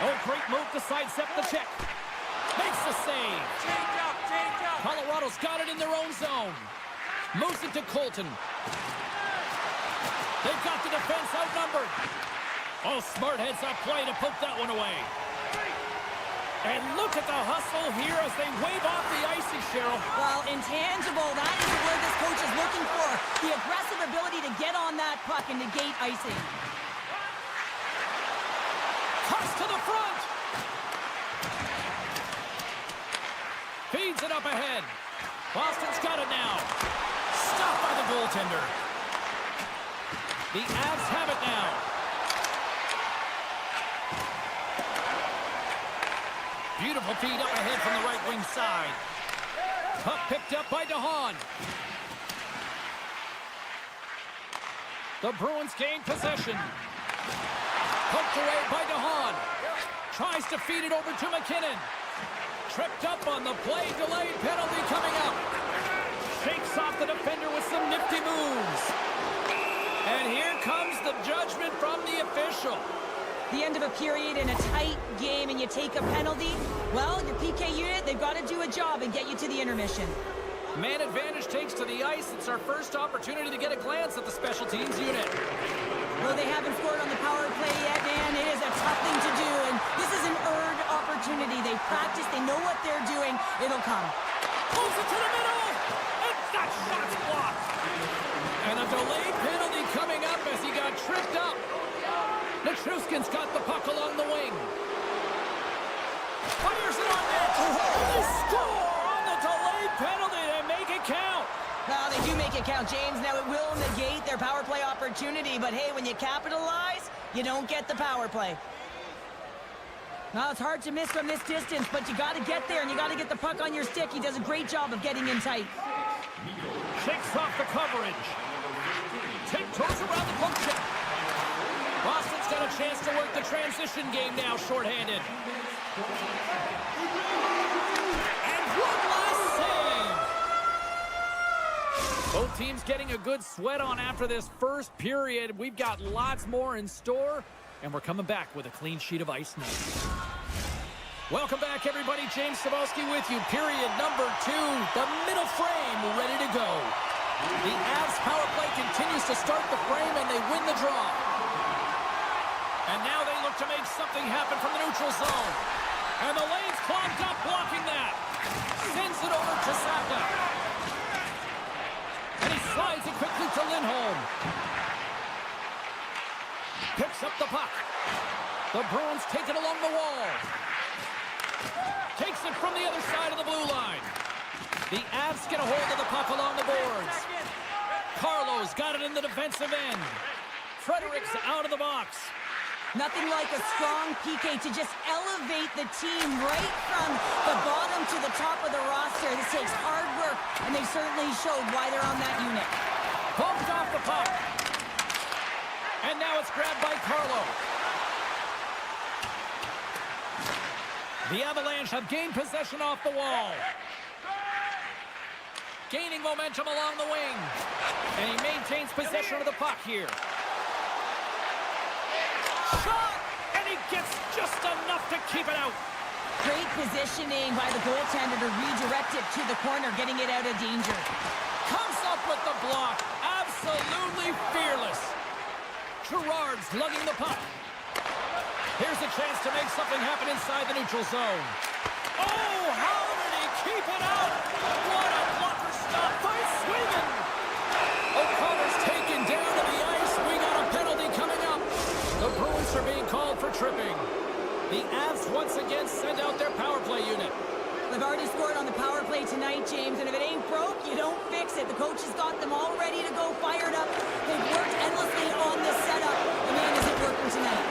Speaker 1: Oh, great move to sidestep the check. Makes the save.
Speaker 3: Change up, change up.
Speaker 1: Colorado's got it in their own zone. Moves it to Colton. They've got the defense outnumbered. Oh, smart heads-up play to poke that one away. And look at the hustle here as they wave off the icing, Cheryl.
Speaker 2: Well, intangible, that is the word this coach is looking for. The aggressive ability to get on that puck and negate icing.
Speaker 1: Toss to the front. Feeds it up ahead. Boston's got it now. Stopped by the goaltender. The Avs have it now. Beautiful feed up ahead from the right wing side. Puck picked up by DeHaan. The Bruins gain possession. Poked away by DeHaan. Tries to feed it over to McKinnon. Tripped up on the play. Delayed penalty coming up. Shakes off the defender with some nifty moves. And here comes the judgment from the official.
Speaker 2: The end of a period in a tight game and you take a penalty, well, your PK unit, they've got to do a job and get you to the intermission.
Speaker 1: Man advantage takes to the ice. It's our first opportunity to get a glance at the special teams unit.
Speaker 2: Well, they haven't scored on the power play yet, man. It is a tough thing to do, and this is an earned opportunity. They've practiced. They know what they're doing. It'll come.
Speaker 1: Pulls it to the middle, and that shot's blocked. And a delayed penalty coming up as he got tripped up. Nichushkin's got the puck along the wing. Fires it on net. They score on the delayed penalty. They make it count.
Speaker 2: Well, they do make it count, James. Now, it will negate their power play opportunity, but hey, when you capitalize, you don't get the power play. Well, it's hard to miss from this distance, but you got to get there, and you got to get the puck on your stick. He does a great job of getting in tight.
Speaker 1: Shakes off the coverage. Tiptoes around the poke check. Boston's got a A chance to work the transition game now, shorthanded. And one last save. Both teams getting a good sweat on after this first period. We've got lots more in store, and we're coming back with a clean sheet of ice now. Welcome back, everybody. James Cebulski with you. Period number 2. The middle frame ready to go. The Avs power play continues to start the frame, and they win the draw. And now they look to make something happen from the neutral zone. And the lane's clogged up, blocking that. Sends it over to Saka. And he slides it quickly to Lindholm. Picks up the puck. The Bruins take it along the wall. Takes it from the other side of the blue line. The Avs get a hold of the puck along the boards. Carlo's got it in the defensive end. Fredericks out of the box.
Speaker 2: Nothing like a strong PK to just elevate the team right from the bottom to the top of the roster. This takes hard work, and they certainly showed why they're on that unit.
Speaker 1: Bumped off the puck. And now it's grabbed by Carlo. The Avalanche have gained possession off the wall. Gaining momentum along the wing. And he maintains possession of the puck here. Shot! And he gets just enough to keep it out.
Speaker 2: Great positioning by the goaltender to redirect it to the corner, getting it out of danger.
Speaker 1: Comes up with the block. Absolutely fearless. Gerard's lugging the puck. Here's a chance to make something happen inside the neutral zone. Oh, how did he keep it out? What a blocker stop by Sweden. O'Connor's taken down to the ice. We got a penalty coming up. The Bruins are being called for tripping. The Avs once again send out their power play unit.
Speaker 2: They've already scored on the power play tonight, James, and if it ain't broke, you don't fix it. The coach has got them all ready to go, fired up. They've worked endlessly on this setup. The man isn't working tonight.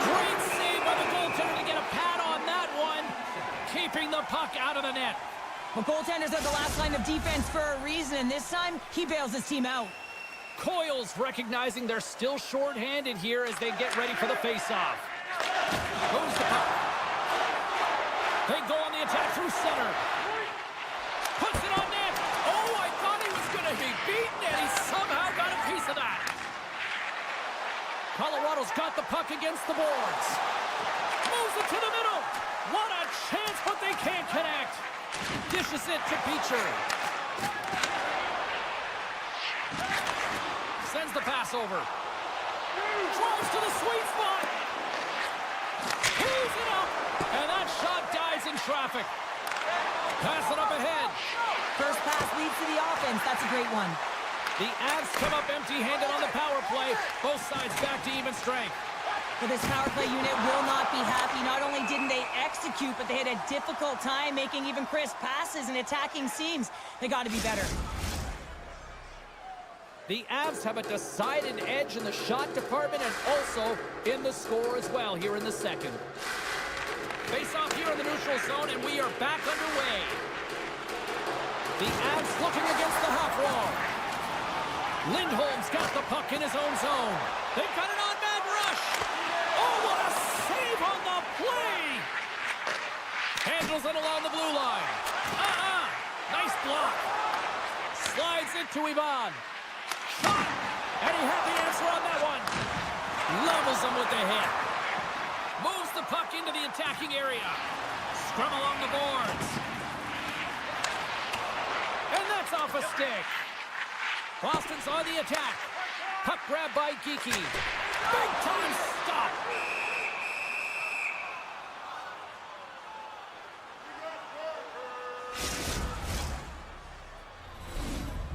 Speaker 1: Great save by the goaltender to get a pad on that one. Keeping the puck out of the net.
Speaker 2: Well, goaltenders are the last line of defense for a reason, and this time, he bails his team out.
Speaker 1: Coyle's recognizing they're still short-handed here as they get ready for the face-off. Moves the puck. They go on the attack through center. Puts it on net. Oh, I thought he was going to be beaten, and he somehow got a piece of that. Colorado's got the puck against the boards. Moves it to the middle. What a chance, but they can't connect. Dishes it to Beecher. Sends the pass over. Drives to the sweet spot. Heaves it up. And that shot dies in traffic. Pass it up ahead.
Speaker 2: First pass leads to the offense. That's a great one.
Speaker 1: The Avs come up empty-handed on the power play. Both sides back to even strength.
Speaker 2: But this power play unit will not be happy. Not only didn't they execute, but they had a difficult time making even crisp passes and attacking seams. They got to be better.
Speaker 1: The Avs have a decided edge in the shot department and also in the score as well here in the second. Face-off here in the neutral zone, and we are back underway. The Avs looking against the half wall. Lindholm's got the puck in his own zone. They've got an on-man rush. Oh, what a save on the play. Handles it along the blue line. Nice block. Slides it to Ivan. Shot. And he had the answer on that one. Levels him with the hit. Moves the puck into the attacking area. Scrum along the boards. And that's off a stick. Boston's on the attack. Puck grab by Geekie. Big time stop.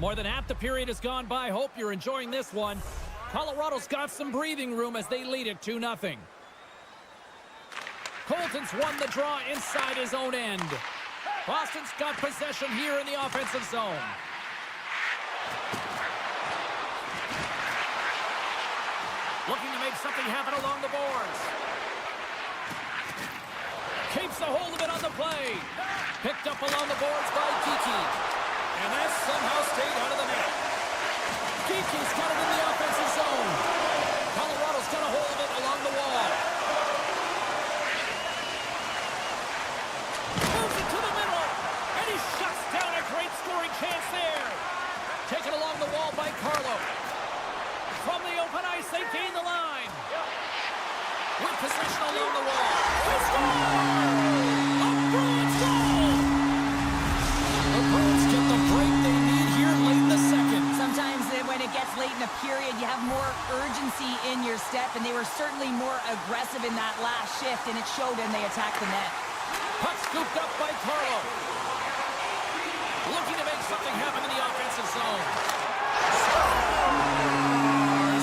Speaker 1: More than half the period has gone by. Hope you're enjoying this one. Colorado's got some breathing room as they lead it 2-0. Colton's won the draw inside his own end. Boston's got possession here in the offensive zone. Looking to make something happen along the boards. Keeps a hold of it on the play. Picked up along the boards by Geekie. And that somehow stayed out of the net. Geekie's got it in the offensive zone. Colorado's got a hold of it along the Nice, they gain the line. With possession along the wall. They score! A Bruins goal! The Bruins get the break they need here late in the second.
Speaker 2: Sometimes when it gets late in a period, you have more urgency in your step, and they were certainly more aggressive in that last shift, and it showed when they attacked the net.
Speaker 1: Puck scooped up by Carlo. Looking to make something happen in the offensive zone. Scores!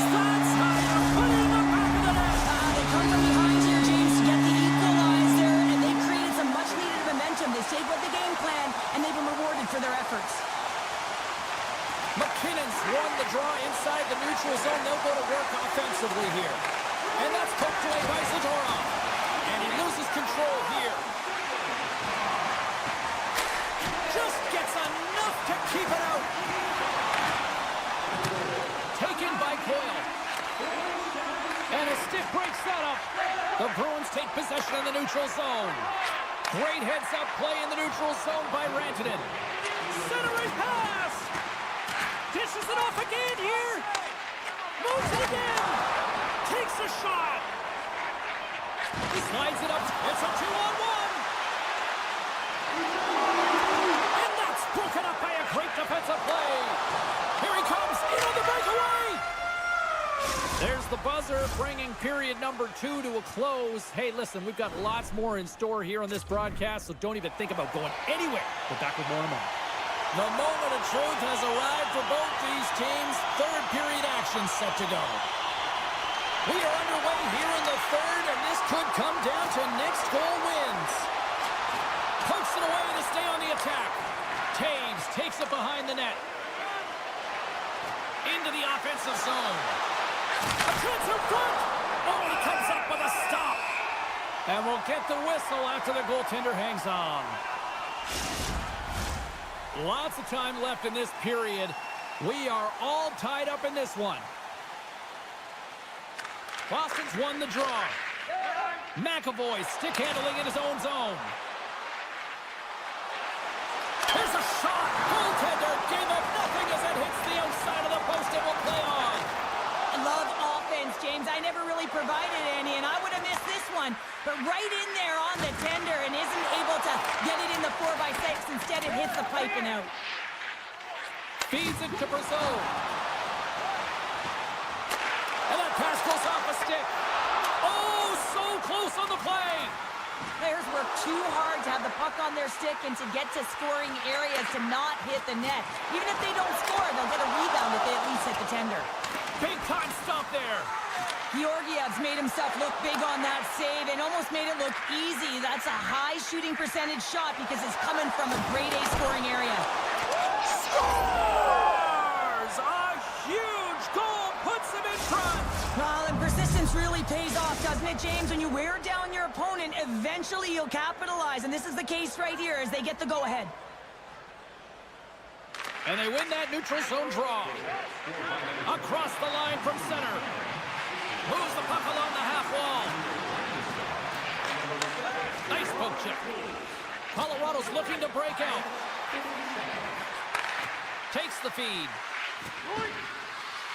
Speaker 1: That's how you put it in the back of the net.
Speaker 2: They come from behind here, James, to get the equalizer, and they created some much-needed momentum. They stayed with the game plan, and they've been rewarded for their efforts.
Speaker 1: McKinnon's won the draw inside the neutral zone. They'll go to work offensively here. And that's poked away by Zadorov. And he loses control here. Just gets enough to keep it out. Taken by Coyle. And a stick breaks that up. The Bruins take possession in the neutral zone. Great heads-up play in the neutral zone by Rantanen. Centering pass. Dishes it off again here. Moves it again. Takes a shot. Slides it up. It's a 2-on-1. And that's broken up by a great defensive play. Here he comes. In on the breakaway. There's the buzzer, bringing period number 2 to a close. Hey, listen, we've got lots more in store here on this broadcast, so don't even think about going anywhere. We're back with more in a moment. The moment of truth has arrived for both these teams. Third period action set to go. We are underway here in the third, and this could come down to next goal wins. Pokes it away to stay on the attack. Taves takes it behind the net. Into the offensive zone. A chance in front. Oh, he comes up with a stop. And we'll get the whistle after the goaltender hangs on. Lots of time left in this period. We are all tied up in this one. Boston's won the draw. McAvoy stick handling in his own zone. There's a shot. Goaltender gave up nothing as it hits the outside of the post and will play on.
Speaker 2: I love offense, James. I never really provided any, and I would have missed this one. But right in there on the tender and isn't able to get it in the 4x6. Instead, it hits the pipe and out.
Speaker 1: Feeds it to Brazeau. And that pass goes off a stick. Oh, so close on the play.
Speaker 2: Players work too hard to have the puck on their stick and to get to scoring areas to not hit the net. Even if they don't score, they'll get a rebound if they at least hit the tender.
Speaker 1: Big time stop there.
Speaker 2: Georgiev's made himself look big on that save and almost made it look easy. That's a high shooting percentage shot because it's coming from a grade A scoring area.
Speaker 1: Scores! A huge goal puts him in front.
Speaker 2: Well, and persistence really pays off, doesn't it, James? When you wear down your opponent, eventually you'll capitalize. And this is the case right here as they get the go-ahead.
Speaker 1: And they win that neutral zone draw. Across the line from center. Moves the puck along the half wall. Nice poke check. Colorado's looking to break out. Takes the feed.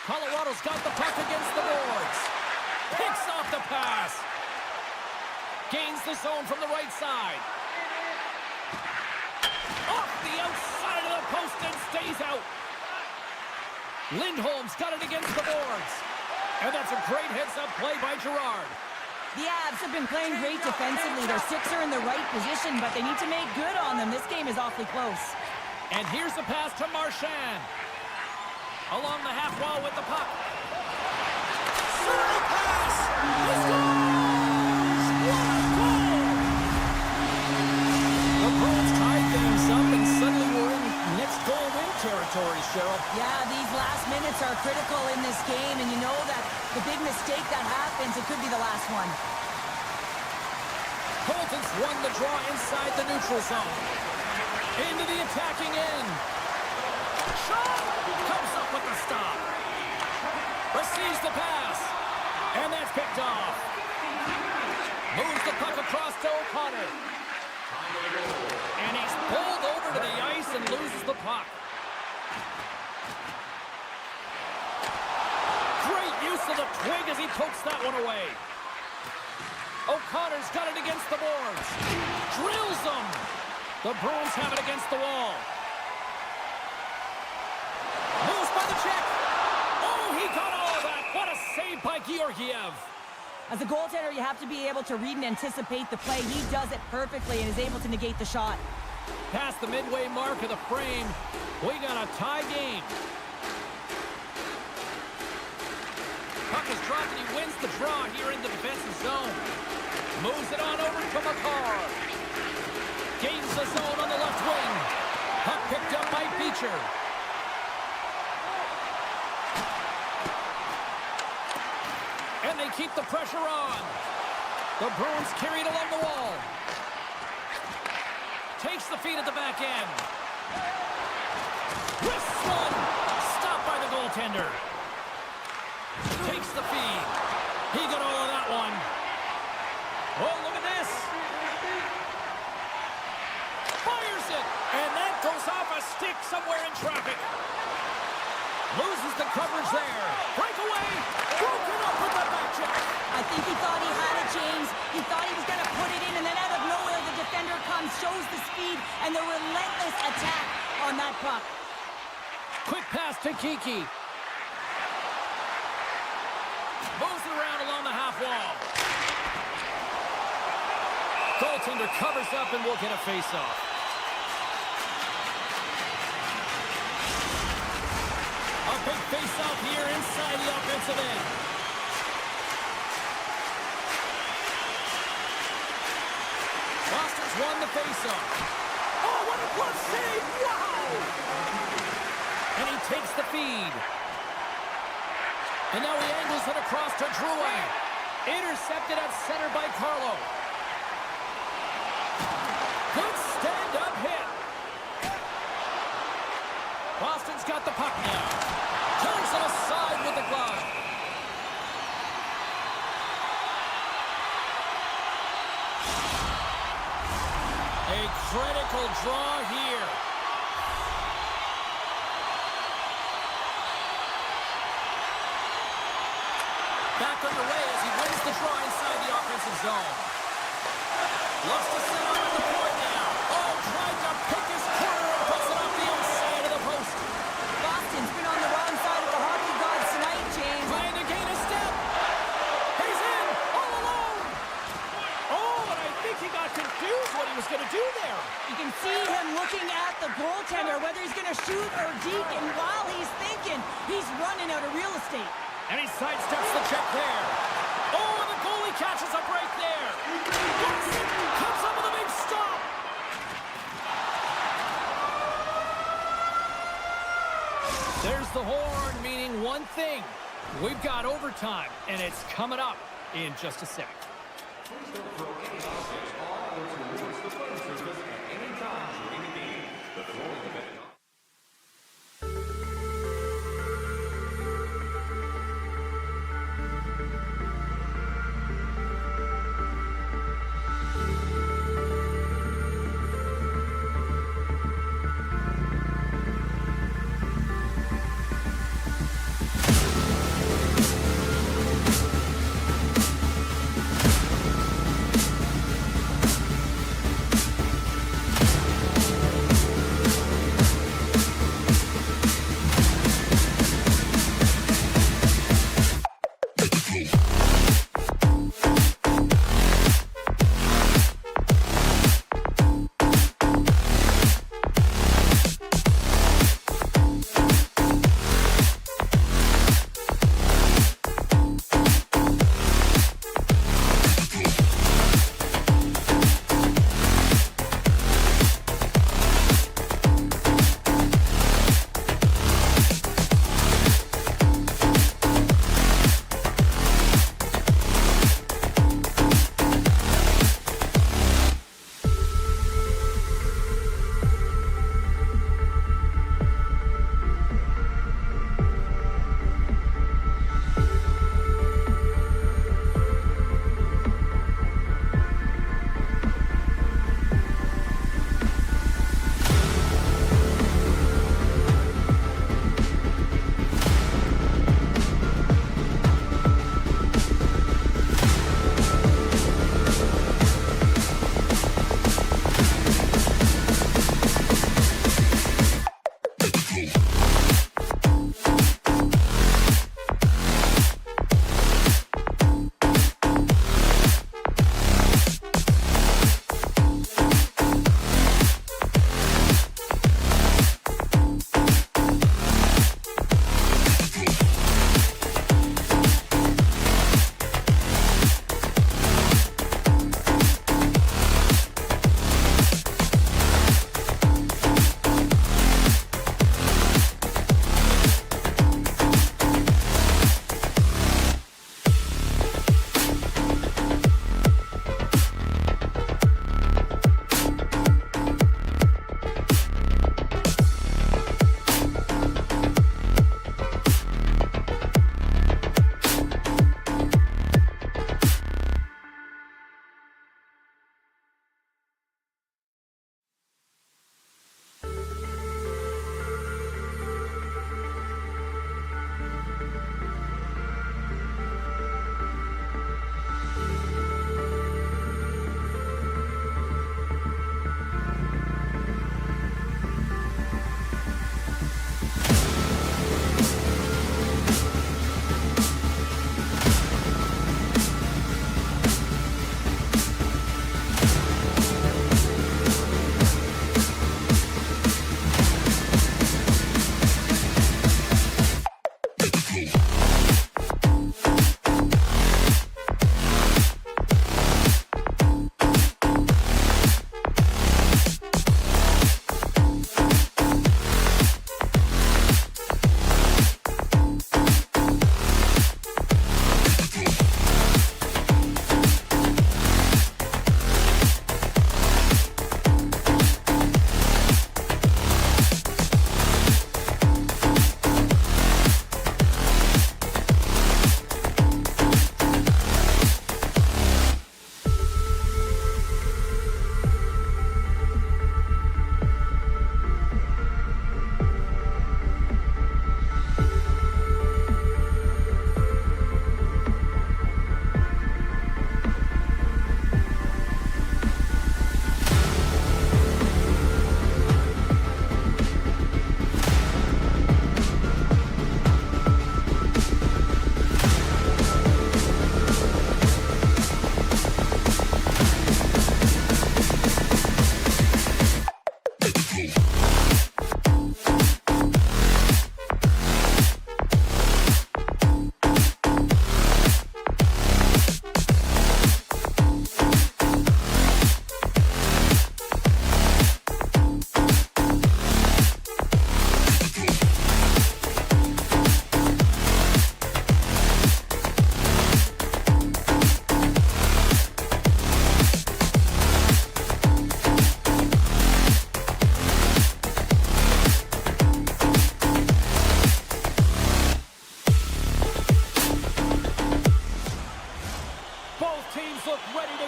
Speaker 1: Colorado's got the puck against the boards. Picks off the pass. Gains the zone from the right side. Off the outside of the post and stays out. Lindholm's got it against the boards. And that's a great heads-up play by Girard.
Speaker 2: The Avs have been playing great defensively. Their sticks are in the right position, but they need to make good on them. This game is awfully close.
Speaker 1: And here's the pass to Marchand. Along the half wall with the puck. Centering pass! He scores! What a goal! The Bruins tied things up, and suddenly we're in next goal win territory, Cheryl.
Speaker 2: Yeah, these last minutes are critical in this game, and you know that the big mistake that happens, it could be the last one.
Speaker 1: Colton's won the draw inside the neutral zone. Into the attacking end. Shot! Comes up with the stop. Receives the pass. And that's picked off. Moves the puck across to O'Connor. And he's pulled over to the ice and loses the puck. Great use of to the twig as he pokes that one away. O'Connor's got it against the boards. Drills them. The Bruins have it against the wall. Moves by the check. Oh, he got all of that. What a save by Georgiev.
Speaker 2: As a goaltender, you have to be able to read and anticipate the play. He does it perfectly and is able to negate the shot.
Speaker 1: Past the midway mark of the frame, we got a tie game. Puck is dropped and he wins the draw here in the defensive zone. Moves it on over to Makar. Gains the zone on the left wing. Puck picked up by Beecher. And they keep the pressure on. The Bruins carry it along the wall. Takes the feed at the back end. Wrists one. Stopped by the goaltender. Takes the feed. He got all of that one. Oh, look at this. Fires it. And that goes off a stick somewhere in traffic. Loses the coverage there. Breakaway. Broken up with the back check.
Speaker 2: I think he thought he had it, James. He thought he was going to put it in, and then out of nowhere, the defender comes, shows the speed, and the relentless attack on that puck.
Speaker 1: Quick pass to Kiki. Moves it around along the half wall. Goaltender covers up and will get a face-off. A big face-off here inside the offensive end. Boston's won the face-off. Oh, what a clutch save! Wow! And he takes the feed. And now he angles it across to Drouin. Intercepted at center by Carlo. Good stand-up hit. Boston's got the puck now. Turns it aside with the glove. A critical draw here. Back underway as he wins the draw inside the offensive zone. Looks to set up at the point now. Oh, tried to pick his corner and puts it off the inside of the post.
Speaker 2: Boston's been on the wrong side of the hockey gods tonight, James.
Speaker 1: Trying to gain a step. He's in, all alone. Oh, and I think he got confused what he was going to do there.
Speaker 2: You can see him looking at the goaltender, whether he's going to shoot or deke, and while he's thinking, he's running out of real estate.
Speaker 1: And he sidesteps the check there. Oh, and the goalie catches a break there. Gets it. Comes up with a big stop. There's the horn, meaning one thing. We've got overtime, and it's coming up in just a sec.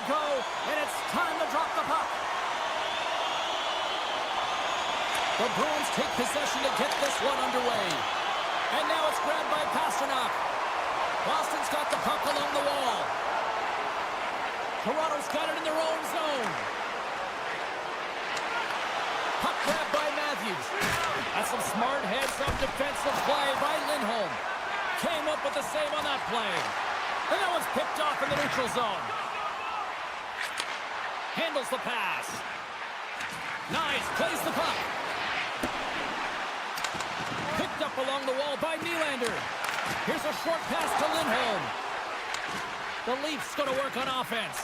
Speaker 1: go, and it's time to drop the puck. The Bruins take possession to get this one underway. And now it's grabbed by Pasternak. Boston's got the puck along the wall. Toronto's got it in their own zone. Puck grabbed by Matthews. That's some smart heads-up defensive play by Lindholm. Came up with the save on that play. And that one's picked off in the neutral zone. Handles the pass. Nice, plays the puck. Picked up along the wall by Nylander. Here's a short pass to Lindholm. The Leafs going to work on offense.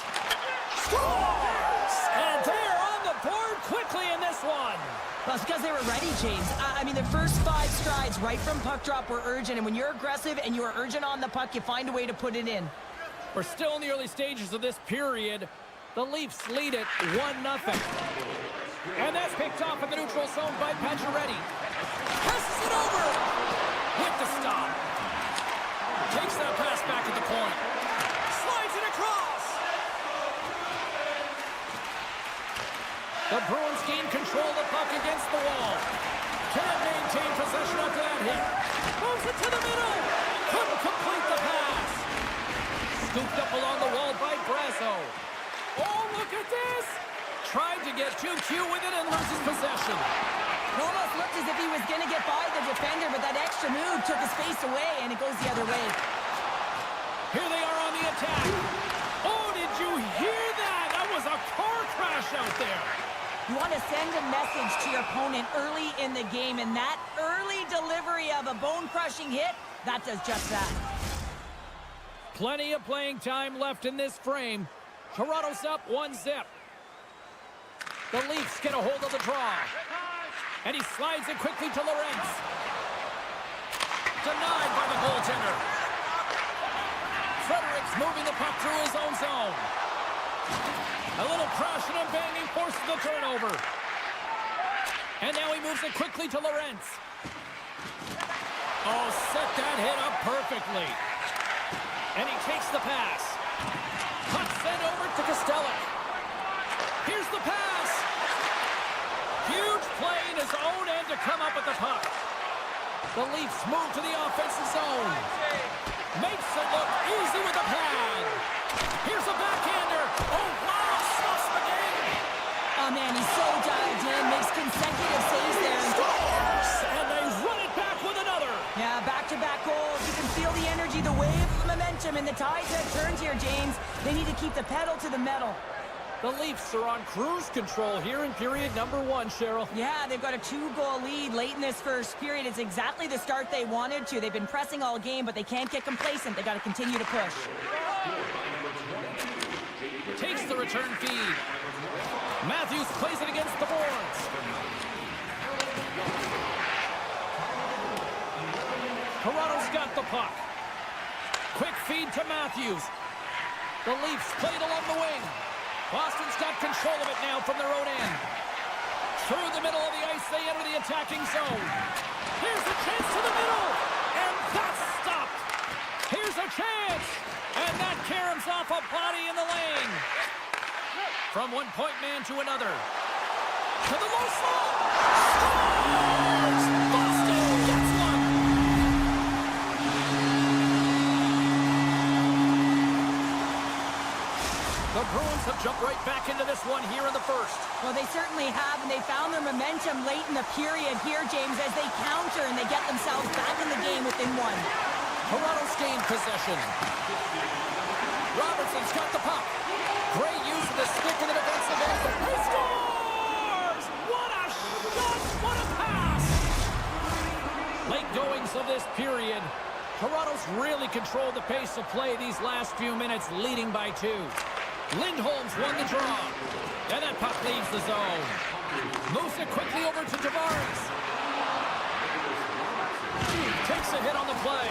Speaker 1: Scores! And they're on the board quickly in this one.
Speaker 2: Well, it's because they were ready, James. I mean, the first 5 strides right from puck drop were urgent, and when you're aggressive and you're urgent on the puck, you find a way to put it in.
Speaker 1: We're still in the early stages of this period. The Leafs lead it 1-0. And that's picked off in the neutral zone by Pacioretty. Passes it over. Hit the stop. Takes that pass back at the point. Slides it across. The Bruins gain control of the puck against the wall. Can't maintain possession after that hit. Moves it to the middle. Couldn't complete the pass. Scooped up along the wall by Brasso. Oh, look at this. Tried to get too cute with it and loses possession.
Speaker 2: It almost looked as if he was going to get by the defender, but that extra move took his face away, and it goes the other way.
Speaker 1: Here they are on the attack. Oh, did you hear that? That was a car crash out there.
Speaker 2: You want to send a message to your opponent early in the game, and that early delivery of a bone-crushing hit, that does just that.
Speaker 1: Plenty of playing time left in this frame. Toronto's up 1-0. The Leafs get a hold of the draw. And he slides it quickly to Lorentz. Denied by the goaltender. Fredericks moving the puck through his own zone. A little crashing and banging forces the turnover. And now he moves it quickly to Lorentz. Oh, set that hit up perfectly. And he takes the pass. Puck sent over to Costello. Here's the pass. Huge play in his own end to come up with the puck. The Leafs move to the offensive zone. Makes it look easy with the pad. Here's a backhander. Oh, wow, stuffs the game.
Speaker 2: Oh, man, he's so dialed in. Makes consecutive saves there.
Speaker 1: Scores! And they run it back with another.
Speaker 2: Yeah, back-to-back goals. You can feel the energy, the wave of momentum, and the tides have turned here, James. They need to keep the pedal to the metal.
Speaker 1: The Leafs are on cruise control here in period number 1, Cheryl.
Speaker 2: Yeah, they've got a 2-goal lead late in this first period. It's exactly the start they wanted to. They've been pressing all game, but they can't get complacent. They got to continue to push.
Speaker 1: Takes the return feed. Matthews plays it against the boards. Toronto's got the puck. Quick feed to Matthews. The Leafs played along the wing. Boston's got control of it now from their own end. Through the middle of the ice, they enter the attacking zone. Here's a chance to the middle, and that's stopped. Here's a chance, and that caroms off a body in the lane. From one point man to another. To the low slot. Scores! Boston gets one. The Bruins have jumped right back into this one here in the first.
Speaker 2: Well, they certainly have, and they found their momentum late in the period here, James, as they counter and they get themselves back in the game within one.
Speaker 1: Toronto's gained possession. Robertson's got the puck. Great use of the stick in the defensive end. He scores! What a shot! What a pass! Late goings of this period. Toronto's really controlled the pace of play these last few minutes, leading by 2. Lindholm's won the draw. And that puck leaves the zone. Moves it quickly over to Tavares. Takes a hit on the play.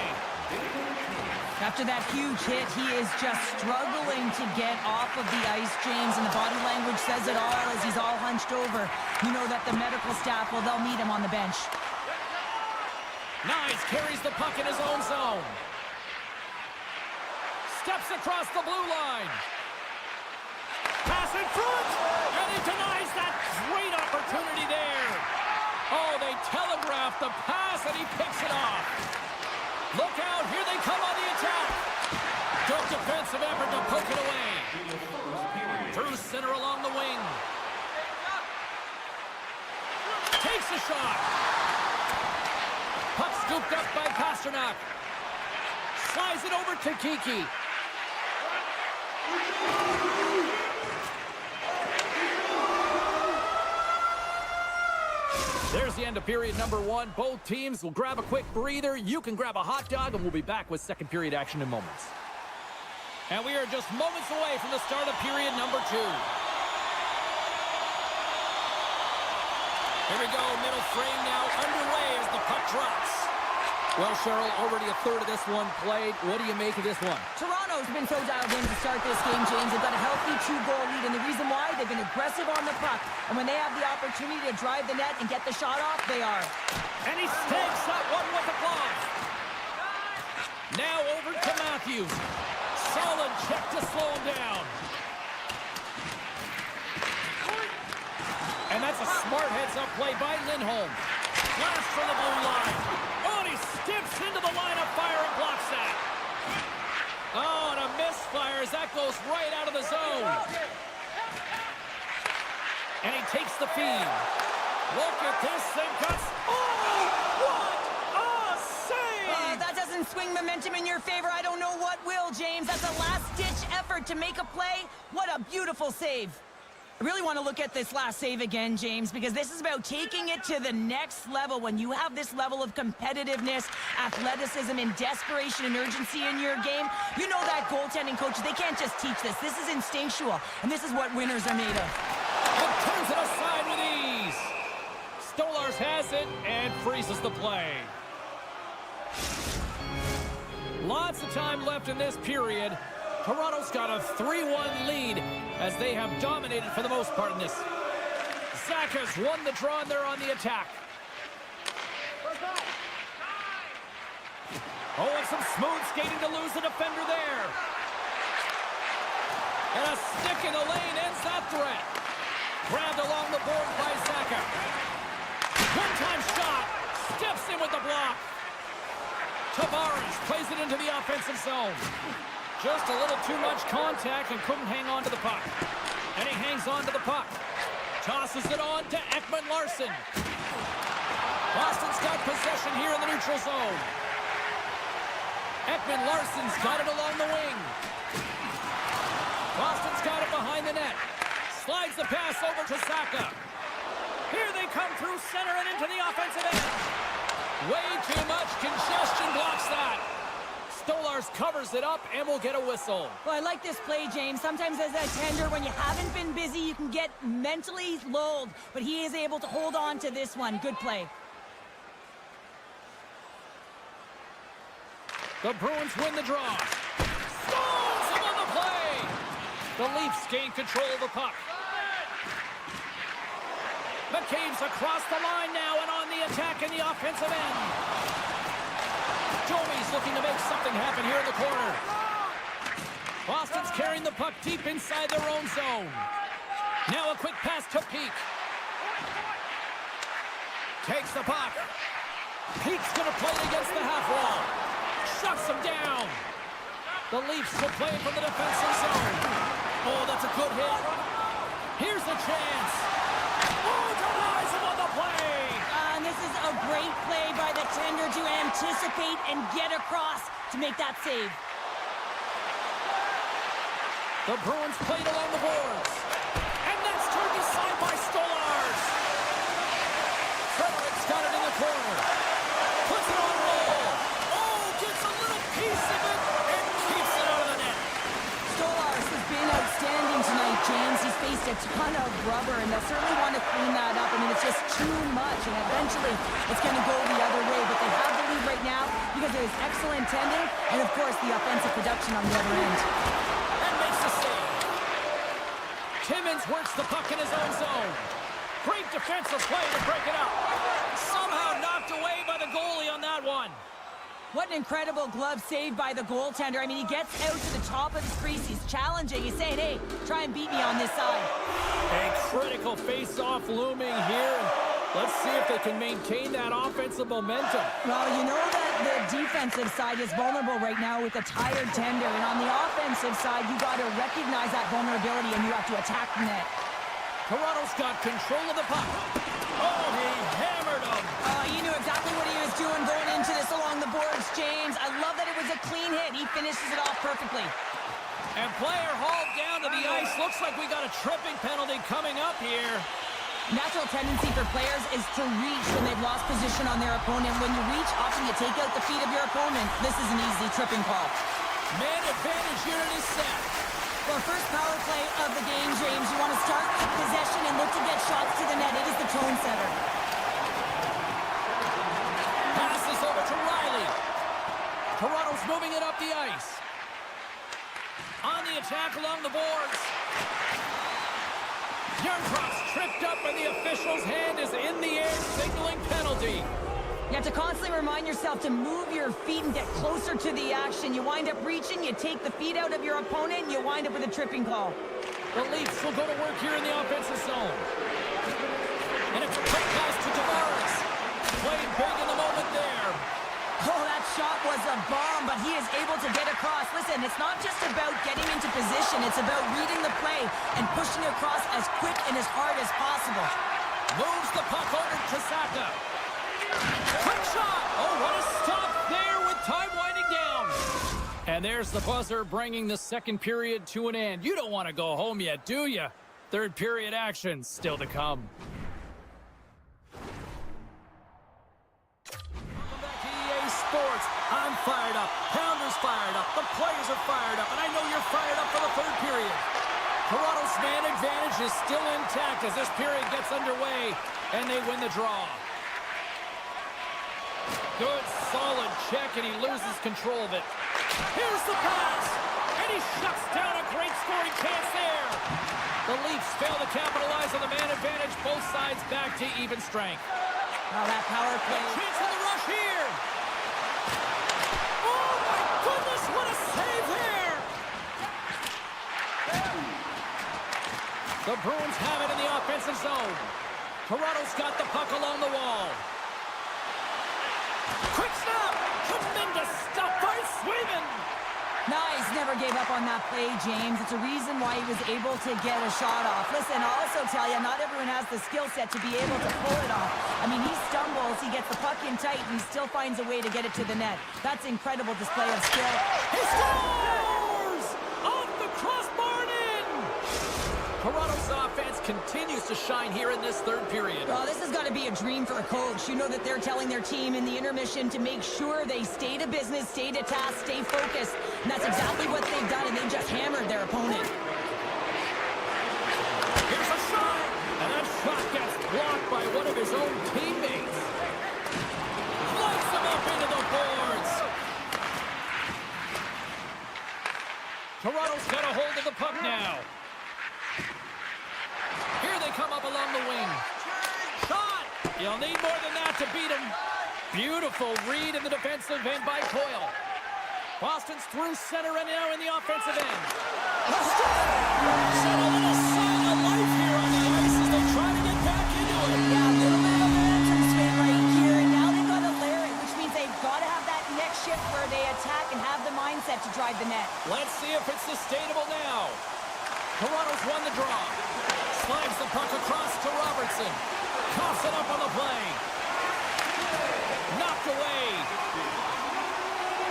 Speaker 2: After that huge hit, he is just struggling to get off of the ice, James, and the body language says it all as he's all hunched over. You know that the medical staff, well, they'll meet him on the bench.
Speaker 1: Nice, carries the puck in his own zone. Steps across the blue line. pass in front. And he denies that great opportunity there. Oh, they telegraphed the pass, and he picks it off. Look out. Here they come on the attack. Good defensive effort to poke it away. Through center along the wing. Takes a shot. Puck scooped up by Pasternak. Slides it over to Kiki. There's the end of period number 1. Both teams will grab a quick breather. You can grab a hot dog, and we'll be back with second period action in moments. And we are just moments away from the start of period number 2. Here we go, middle frame now underway as the puck drops. Well, Cheryl, already a third of this one played. What do you make of this one?
Speaker 2: Toronto's been so dialed in to start this game, James. They've got a healthy 2-goal lead, and the reason why, they've been aggressive on the puck. And when they have the opportunity to drive the net and get the shot off, they are.
Speaker 1: And he stakes that one with the glove. Now over to Matthews. Solid check to slow him down. And that's a smart heads-up play by Lindholm. Flash from the blue line. Oh, and he skips into the line of fire and blocks that. Oh, and a misfire as that goes right out of the zone. And he takes the feed. Look at this thing cuts. Oh, what a save!
Speaker 2: That doesn't swing momentum in your favor. I don't know what will, James. That's a last-ditch effort to make a play. What a beautiful save. I really want to look at this last save again, James, because this is about taking it to the next level. When you have this level of competitiveness, athleticism, and desperation and urgency in your game, you know that goaltending coaches, they can't just teach this. This is instinctual, and this is what winners are made of.
Speaker 1: And turns it aside with ease. Stolarz has it and freezes the play. Lots of time left in this period. Toronto's got a 3-1 lead as they have dominated for the most part in this. Zacha's won the draw and they're on the attack. Oh, and some smooth skating to lose the defender there. And a stick in the lane ends that threat. Grabbed along the board by Zacha. One-time shot. Steps in with the block. Tavares plays it into the offensive zone. Just a little too much contact and couldn't hang on to the puck. And he hangs on to the puck. Tosses it on to Ekman Larsson. Boston's got possession here in the neutral zone. Ekman Larsson's got it along the wing. Boston's got it behind the net. Slides the pass over to Zacha. Here they come through center and into the offensive end. Way too much congestion blocks that. Stolarz covers it up and will get a whistle.
Speaker 2: Well, I like this play, James. Sometimes as a tender, when you haven't been busy, you can get mentally lulled. But he is able to hold on to this one. Good play.
Speaker 1: The Bruins win the draw. Stones him on the play. The Leafs gain control of the puck. McCabe's across the line now and on the attack in the offensive end. Joey's looking to make something happen here in the corner. Boston's carrying the puck deep inside their own zone. Now a quick pass to Peak. Takes the puck. Peak's going to play it against the half wall. Shuts him down. The Leafs will play it from the defensive zone. Oh, that's a good hit. Here's a chance. Oh, denies him on the play.
Speaker 2: And this is a great play by the tender to anticipate and get across to make that save.
Speaker 1: The Bruins played along the boards. And that's turned aside by Stolarz. Frederick's got it in the corner. Puts it on roll. Oh, gets a little piece of it and keeps it out of the net.
Speaker 2: Stolarz has been outstanding tonight, James. He's faced a ton of rubber, and they'll certainly want to clean that up. I mean, it's just too much, and eventually it's going to go the other way. But they have the lead right now because of his excellent tending and, of course, the offensive production on the other end.
Speaker 1: And makes the save. Timmins works the puck in his own zone. Great defensive play to break it up. Somehow knocked away by the goalie on that one.
Speaker 2: What an incredible glove save by the goaltender. I mean, he gets out to the top of his crease. He's challenging. He's saying, hey, try and beat me on this side.
Speaker 1: A critical face-off looming here. Let's see if they can maintain that offensive momentum.
Speaker 2: Well, you know that the defensive side is vulnerable right now with a tired tender. And on the offensive side, you got to recognize that vulnerability and you have to attack the net.
Speaker 1: Toronto's got control of the puck. Oh, he hammered him.
Speaker 2: He knew exactly what he was doing going into this along the boards, James. I love that it was a clean hit. He finishes it off perfectly.
Speaker 1: And player hauled down to the ice. Looks like we got a tripping penalty coming up here.
Speaker 2: Natural tendency for players is to reach when they've lost position on their opponent. When you reach, often you take out the feet of your opponent. This is an easy tripping call.
Speaker 1: Man advantage unit is set.
Speaker 2: For first power play of the game, James, you want to start with possession and look to get shots to the net. It is the tone setter.
Speaker 1: Passes over to Riley. Toronto's moving it up the ice. On the attack along the boards. Yarncroft's tripped up and the official's hand is in the air signaling penalty.
Speaker 2: You have to constantly remind yourself to move your feet and get closer to the action. You wind up reaching, you take the feet out of your opponent, and you wind up with a tripping call.
Speaker 1: The Leafs will go to work here in the offensive zone. And it's a quick pass to Tavares. Played big in the moment there.
Speaker 2: Oh, that shot was a bomb, but he is able to get across. Listen, it's not just about getting into position. It's about reading the play and pushing across as quick and as hard as possible.
Speaker 1: Moves the puck over to Saka. Quick shot! Oh, what a stop there with time winding down. And there's the buzzer bringing the second period to an end. You don't want to go home yet, do you? Third period action still to come. Welcome back to EA Sports. I'm fired up. Pounder's fired up. The players are fired up. And I know you're fired up for the third period. Toronto's man advantage is still intact as this period gets underway. And they win the draw. Good, solid check, and he loses control of it. Here's the pass, and he shuts down a great scoring chance there. The Leafs fail to capitalize on the man advantage. Both sides back to even strength.
Speaker 2: Oh, that power play.
Speaker 1: Chance for the rush here. Oh, my goodness, what a save there. The Bruins have it in the offensive zone. Toronto's got the puck along the wall. Quick snap! Tremendous stuff by Swayman!
Speaker 2: Nice, never gave up on that play, James. It's a reason why he was able to get a shot off. Listen, I'll also tell you, not everyone has the skill set to be able to pull it off. I mean, he stumbles, he gets the puck in tight, and he still finds a way to get it to the net. That's incredible display of skill.
Speaker 1: He scores! Off the crossbar and in! Toronto's offense continues to shine here in this third period.
Speaker 2: Well, this has got to be a dream for a coach. You know that they're telling their team in the intermission to make sure they stay to business, stay to task, stay focused. And that's exactly what they've done, and they just hammered their opponent.
Speaker 1: Here's a shot! And that shot gets blocked by one of his own teammates. Lights him up into the boards. Toronto's got a hold of the puck now. Here they come up along the wing. Shot! You'll need more than that to beat him. Beautiful read in the defensive end by Coyle. Boston's through center and now in the offensive end. A little sign of life here on the ice as they try to get back into it.
Speaker 2: Yeah, a little bit of momentum swing right here, and now they've got to layer it, which means they've got to have that next shift where they attack and have the mindset to drive the net.
Speaker 1: Let's see if it's sustainable now. Toronto's won the draw. Slides the puck across to Robertson. Coughs it up on the play. Knocked away.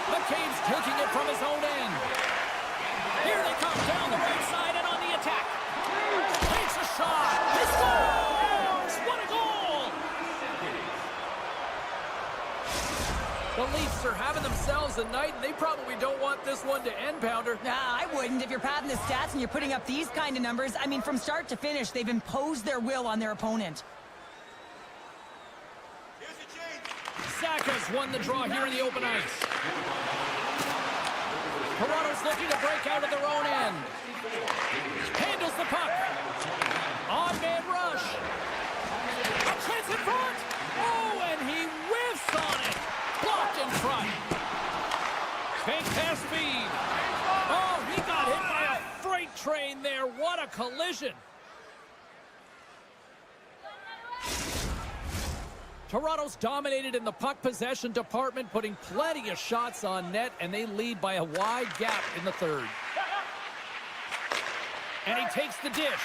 Speaker 1: McCabe's taking it from his own end. Here they come down the right side and on the attack. Takes a shot. He scores! What a goal! The Leafs are having themselves a night, and they probably don't want this one to end, Pounder.
Speaker 2: Nah, I wouldn't. If you're padding the stats and you're putting up these kind of numbers, I mean, from start to finish, they've imposed their will on their opponent.
Speaker 1: Saka's won the draw here in the open ice. Toronto's looking to break out of their own end. Handles the puck. Odd man rush. A chance in front. Oh, and he whiffs on it. Blocked in front. Fake pass feed. Oh, he got hit by a freight train there. What a collision. Toronto's dominated in the puck possession department, putting plenty of shots on net, and they lead by a wide gap in the third. And he takes the dish.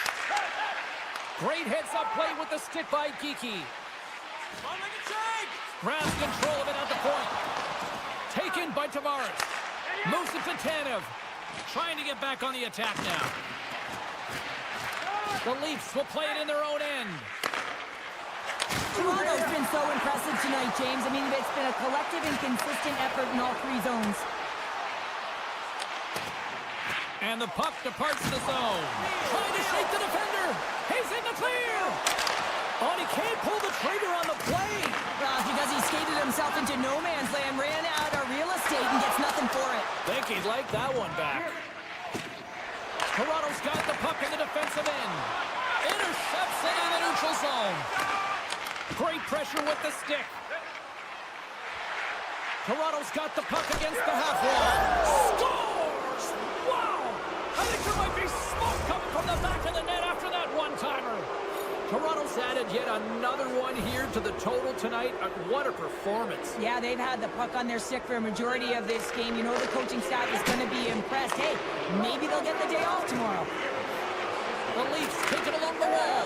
Speaker 1: Great heads-up play with the stick by Geekie. Grabs control of it at the point. Taken by Tavares. Moves it to Tanev. Trying to get back on the attack now. The Leafs will play it in their own end.
Speaker 2: Toronto's been so impressive tonight, James. I mean, it's been a collective and consistent effort in all three zones.
Speaker 1: And the puck departs the zone. Trying to shake the defender. He's in the clear. Oh, he can't pull the trigger on the play.
Speaker 2: Because he skated himself into no man's land, ran out of real estate, and gets nothing for it.
Speaker 1: Think he'd like that one back. Toronto's got the puck in the defensive end. Intercepts it in the neutral zone. Great pressure with the stick. Toronto's got the puck against the half wall. Scores! Wow! I think there might be smoke coming from the back of the net after that one-timer. Toronto's added yet another one here to the total tonight. What a performance.
Speaker 2: Yeah, they've had the puck on their stick for a majority of this game. You know the coaching staff is going to be impressed. Hey, maybe they'll get the day off tomorrow.
Speaker 1: The Leafs take it along the wall.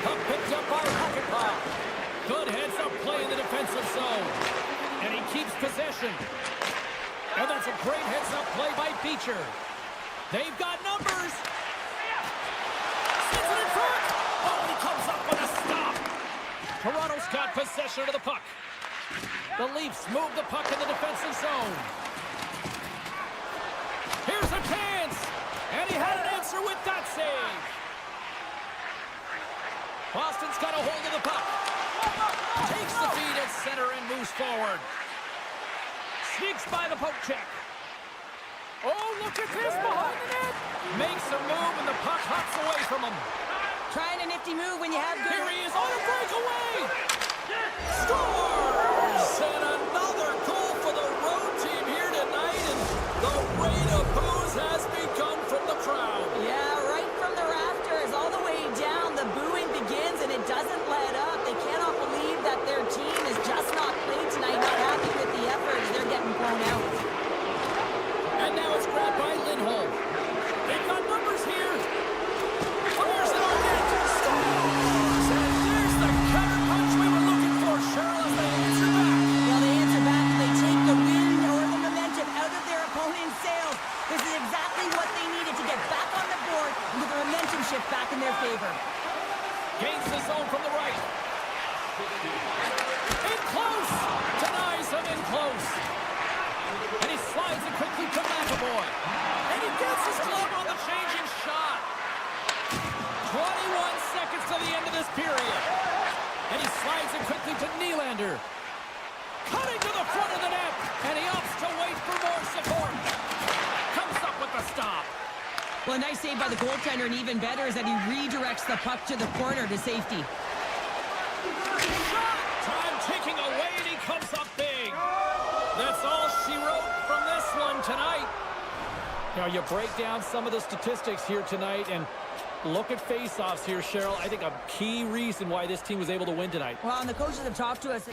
Speaker 1: Puck picked up by Hakanpää. Good heads-up play in the defensive zone. And he keeps possession. And that's a great heads-up play by Beecher. They've got numbers. Sends it in front. Oh, he comes up with a stop. Toronto's got possession of the puck. The Leafs move the puck in the defensive zone. Here's a chance. And he had an answer with that save. Boston's got a hold of the puck. Takes the feed at center and moves forward. Sneaks by the poke check. Oh, look at this behind the net. Makes a move and the puck hops away from him.
Speaker 2: Trying a nifty move when you have good...
Speaker 1: Here he is on a breakaway. Scores! And another goal for the road team here tonight. And the rain of boos has begun from the crowd.
Speaker 2: Yeah, right from the rafters all the way down. The booing begins and it doesn't let up. They cannot believe that their team is just not played tonight. Not happy with the effort. They're getting blown out.
Speaker 1: And now it's grabbed by Lindholm. They've got numbers here. Fires it on net. Scores! And there's the counter punch we were looking for, Cheryl, as they answer back.
Speaker 2: Well, they answer back and they take the wind or the momentum out of their opponent's sails. This is exactly what they needed to get back on the board and get the momentum shift back in their favor.
Speaker 1: Gains the zone from the right. In close. Denies him in close. And he slides it quickly to McAvoy. And he gets his glove on the changing shot. 21 seconds to the end of this period. And he slides it quickly to Nylander. Cutting to the front of the net. And he opts to wait for more support. Comes up with the stop.
Speaker 2: Well, a nice save by the goaltender, and even better is that he redirects the puck to the corner to safety.
Speaker 1: Shot! Time ticking away, and he comes up big. That's all she wrote from this one tonight. Now, you break down some of the statistics here tonight, and look at face-offs here, Cheryl. I think a key reason why this team was able to win tonight.
Speaker 2: Well, and the coaches have talked to us.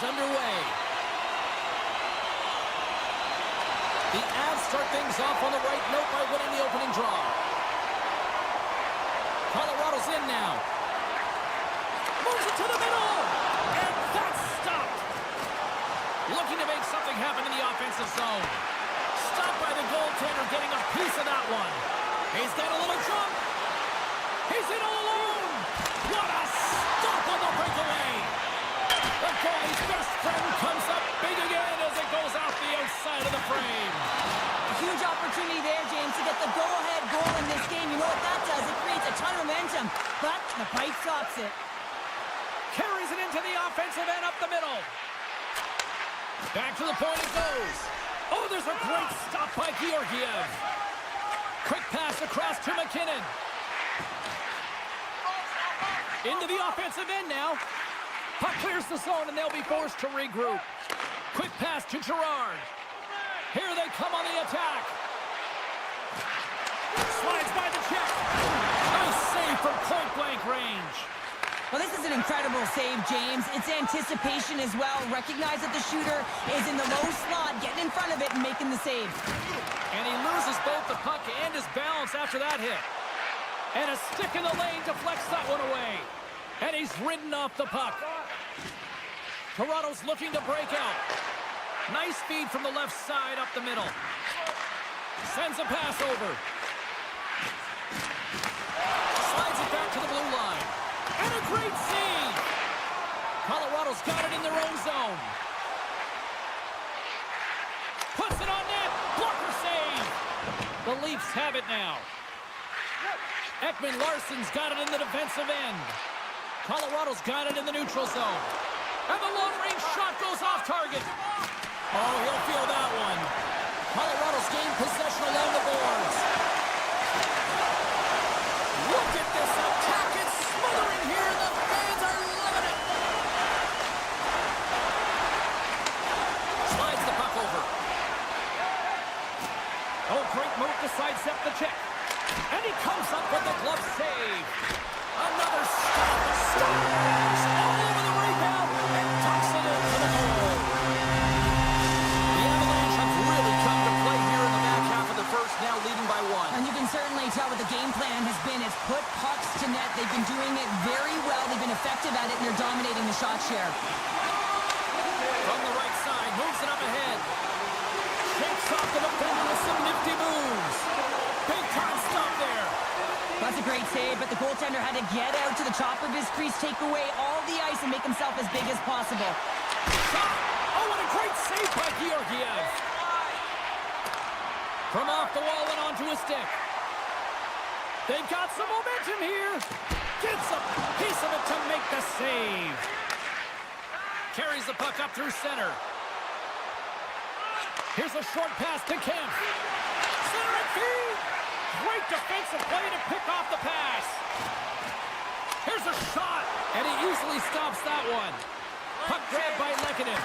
Speaker 1: is underway. The Avs start things off on the right note by winning the opening draw. Colorado's in now. Moves it to the middle. And that's stopped. Looking to make something happen in the offensive zone. Stopped by the goaltender, getting a piece of that one. He's got a little jump. He's in all alone. What a stop on the breakaway. The goalie's best friend comes up big again as it goes out the outside of the frame.
Speaker 2: A huge opportunity there, James, to get the go-ahead goal in this game. You know what that does? It creates a ton of momentum, but the pipe stops it.
Speaker 1: Carries it into the offensive end up the middle. Back to the point it goes. Oh, there's a great stop by Georgiev. Quick pass across to McKinnon. Into the offensive end now. Puck clears the zone, and they'll be forced to regroup. Quick pass to Girard. Here they come on the attack. Slides by the check. Nice save from point-blank range.
Speaker 2: Well, this is an incredible save, James. It's anticipation as well. Recognize that the shooter is in the low slot, getting in front of it and making the save.
Speaker 1: And he loses both the puck and his balance after that hit. And a stick in the lane deflects that one away. And he's ridden off the puck. Toronto's looking to break out. Nice feed from the left side up the middle. Sends a pass over. Slides it back to the blue line. And a great save. Colorado's got it in their own zone. Puts it on net. Blocker save. The Leafs have it now. Ekman-Larsson's got it in the defensive end. Colorado's got it in the neutral zone. And the long-range shot goes off target. Oh, he'll feel that one. Colorado's gained possession along the boards. Look at this attack. It's smothering here, and the fans are loving it. Slides the puck over. Oh, great move to sidestep the check. And he comes up with the glove save. Another stop. Stars all over the rebound and tucks it into the goal. The Avalanche have really come to play here in the back half of the first, now leading by one.
Speaker 2: And you can certainly tell what the game plan has been. It's put pucks to net. They've been doing it very well. They've been effective at it, and they're dominating the shot share.
Speaker 1: From the right side, moves it up ahead. Shakes off the defender with some nifty moves. Big time stop there.
Speaker 2: That's a great save, but the goaltender had to get out to the top of his crease, take away all the ice, and make himself as big as possible.
Speaker 1: Shot! Oh, what a great save by Georgiev. From off the wall and onto a stick. They've got some momentum here. Gets a piece of it to make the save. Carries the puck up through center. Here's a short pass to Kemp. Center and feed. Great defensive play to pick off the pass. Here's a shot, and he easily stops that one. Puck grabbed by Lehkonen.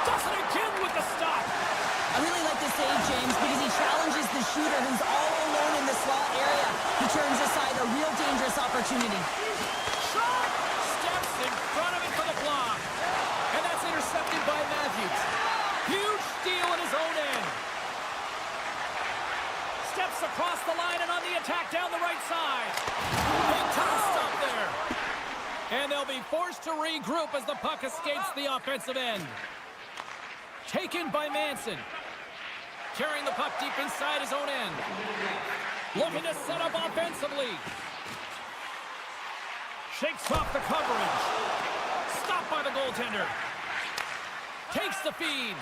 Speaker 1: Does it again with the stop.
Speaker 2: I really like this save, James, because he challenges the shooter who's all alone in the slot area. He turns aside a real dangerous opportunity.
Speaker 1: Shot! Steps in front of it for the block. And that's intercepted by Matthews. Huge steal in his own end. Steps across the line and on the attack down the right side. Big time stop there. And they'll be forced to regroup as the puck escapes the offensive end. Taken by Manson. Carrying the puck deep inside his own end. Looking to set up offensively. Shakes off the coverage. Stopped by the goaltender. Takes the feed.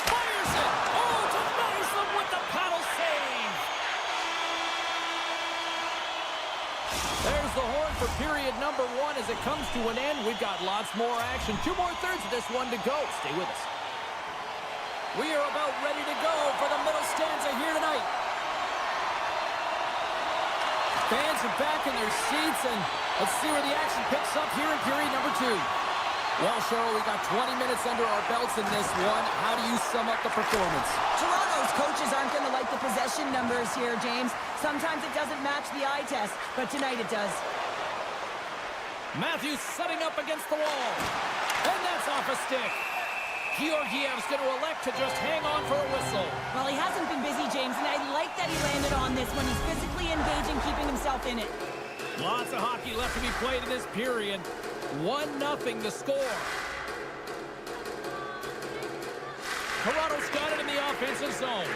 Speaker 1: Fires it. Oh, denies them with the paddle save. There's the horn for period number 1 as it comes to an end. We've got lots more action. 2 more thirds of this one to go. Stay with us. We are about ready to go for the middle stanza here tonight. Fans are back in their seats, and let's see where the action picks up here in period number 2. Well, Cheryl, we got 20 minutes under our belts in this one. How do you sum up the performance?
Speaker 2: Toronto's coaches aren't going to like the possession numbers here, James. Sometimes it doesn't match the eye test, but tonight it does.
Speaker 1: Matthews setting up against the wall. And that's off a stick. Georgiev's going to elect to just hang on for a whistle.
Speaker 2: Well, he hasn't been busy, James, and I like that he landed on this one. He's physically engaging, keeping himself in it.
Speaker 1: Lots of hockey left to be played in this period. 1-0 the score. Toronto's got it in the offensive zone.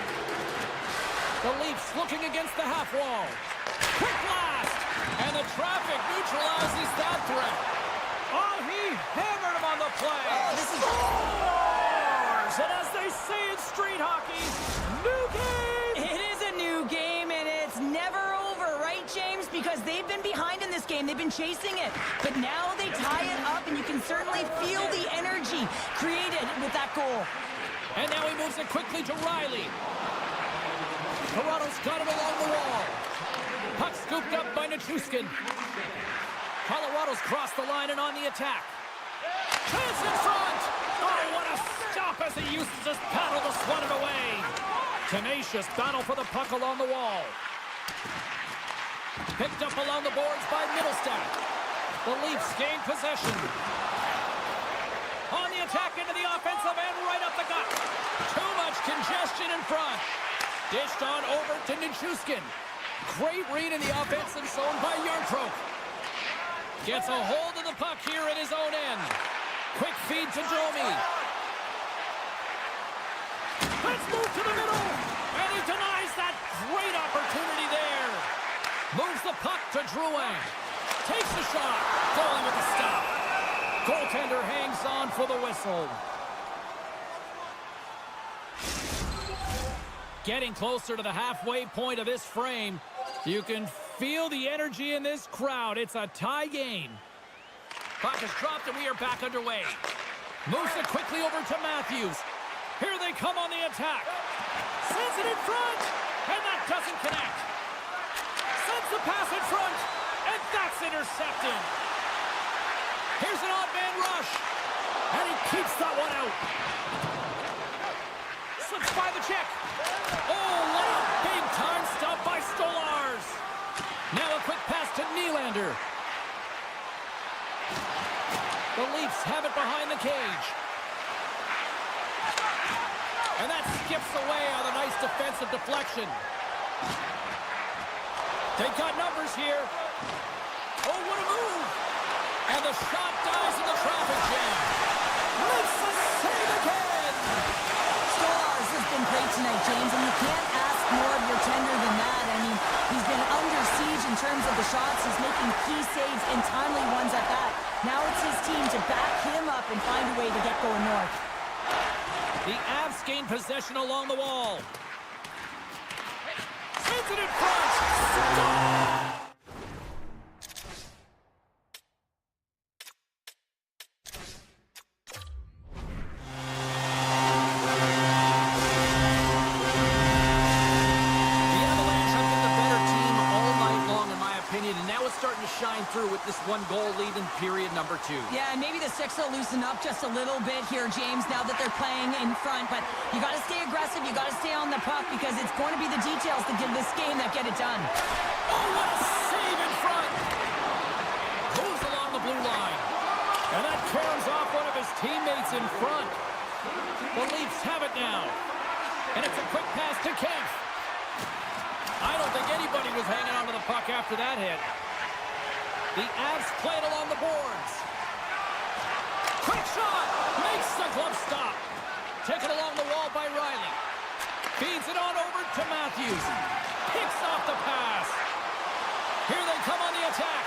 Speaker 1: The Leafs looking against the half wall. Quick blast! And the traffic neutralizes that threat. Oh, he hammered him on the play.
Speaker 2: Oh, this is...
Speaker 1: Scores! And as they say in street hockey, new game!
Speaker 2: It is a new game, and it's never over, right, James? Because they've been behind in this game. They've been chasing it. But now they tie it up, and you can certainly feel the energy created with that goal.
Speaker 1: And now he moves it quickly to Riley. Toronto's got it along the wall. Puck scooped up by Nichushkin. Colorado's crossed the line and on the attack. Chance in front! Oh, what a stop as he uses his paddle to swat it away. Tenacious battle for the puck along the wall. Picked up along the boards by Middlestat. The Leafs gain possession. On the attack into the offensive end, right up the gut. Too much congestion in front. Dished on over to Nichushkin. Great read in the offensive zone by Yarncroke. Gets a hold of the puck here at his own end. Quick feed to Domi. Let's move to the middle. And he denies that great opportunity there. Moves the puck to Drouin. Takes the shot. Falling with the stop. Goaltender hangs on for the whistle. Getting closer to the halfway point of this frame. You can feel the energy in this crowd. It's a tie game. Puck is dropped and we are back underway. Moves it quickly over to Matthews. Here they come on the attack. Sends it in front. And that doesn't connect. Sends the pass in front. And that's intercepted. Here's an odd man rush. And he keeps that one out. Slips by the check. Oh, what a big-time stop by Stolars. Now a quick pass to Nylander. The Leafs have it behind the cage. And that skips away on a nice defensive deflection. They've got numbers here. Oh, what a move. And the shot dies in the traffic jam. Makes the save again.
Speaker 2: Stolars has been great tonight, James, and you can't ask more of your tender than that. I mean, he's been under siege in terms of the shots. He's making key saves and timely ones at that. Now it's his team to back him up and find a way to get going north.
Speaker 1: The Avs gain possession along the wall. Sends it in front. Stop! Shine through with this one-goal lead in period number 2.
Speaker 2: Yeah, and maybe the Six will loosen up just a little bit here, James, now that they're playing in front. But you got to stay aggressive. You got to stay on the puck because it's going to be the details that give this game that get it done.
Speaker 1: Oh, what a save in front! Moves along the blue line. And that carries off one of his teammates in front. The Leafs have it now. And it's a quick pass to Kempf. I don't think anybody was hanging onto the puck after that hit. The Avs play it along the boards. Quick shot! Makes the glove stop. Taken along the wall by Riley. Feeds it on over to Matthews. Picks off the pass. Here they come on the attack.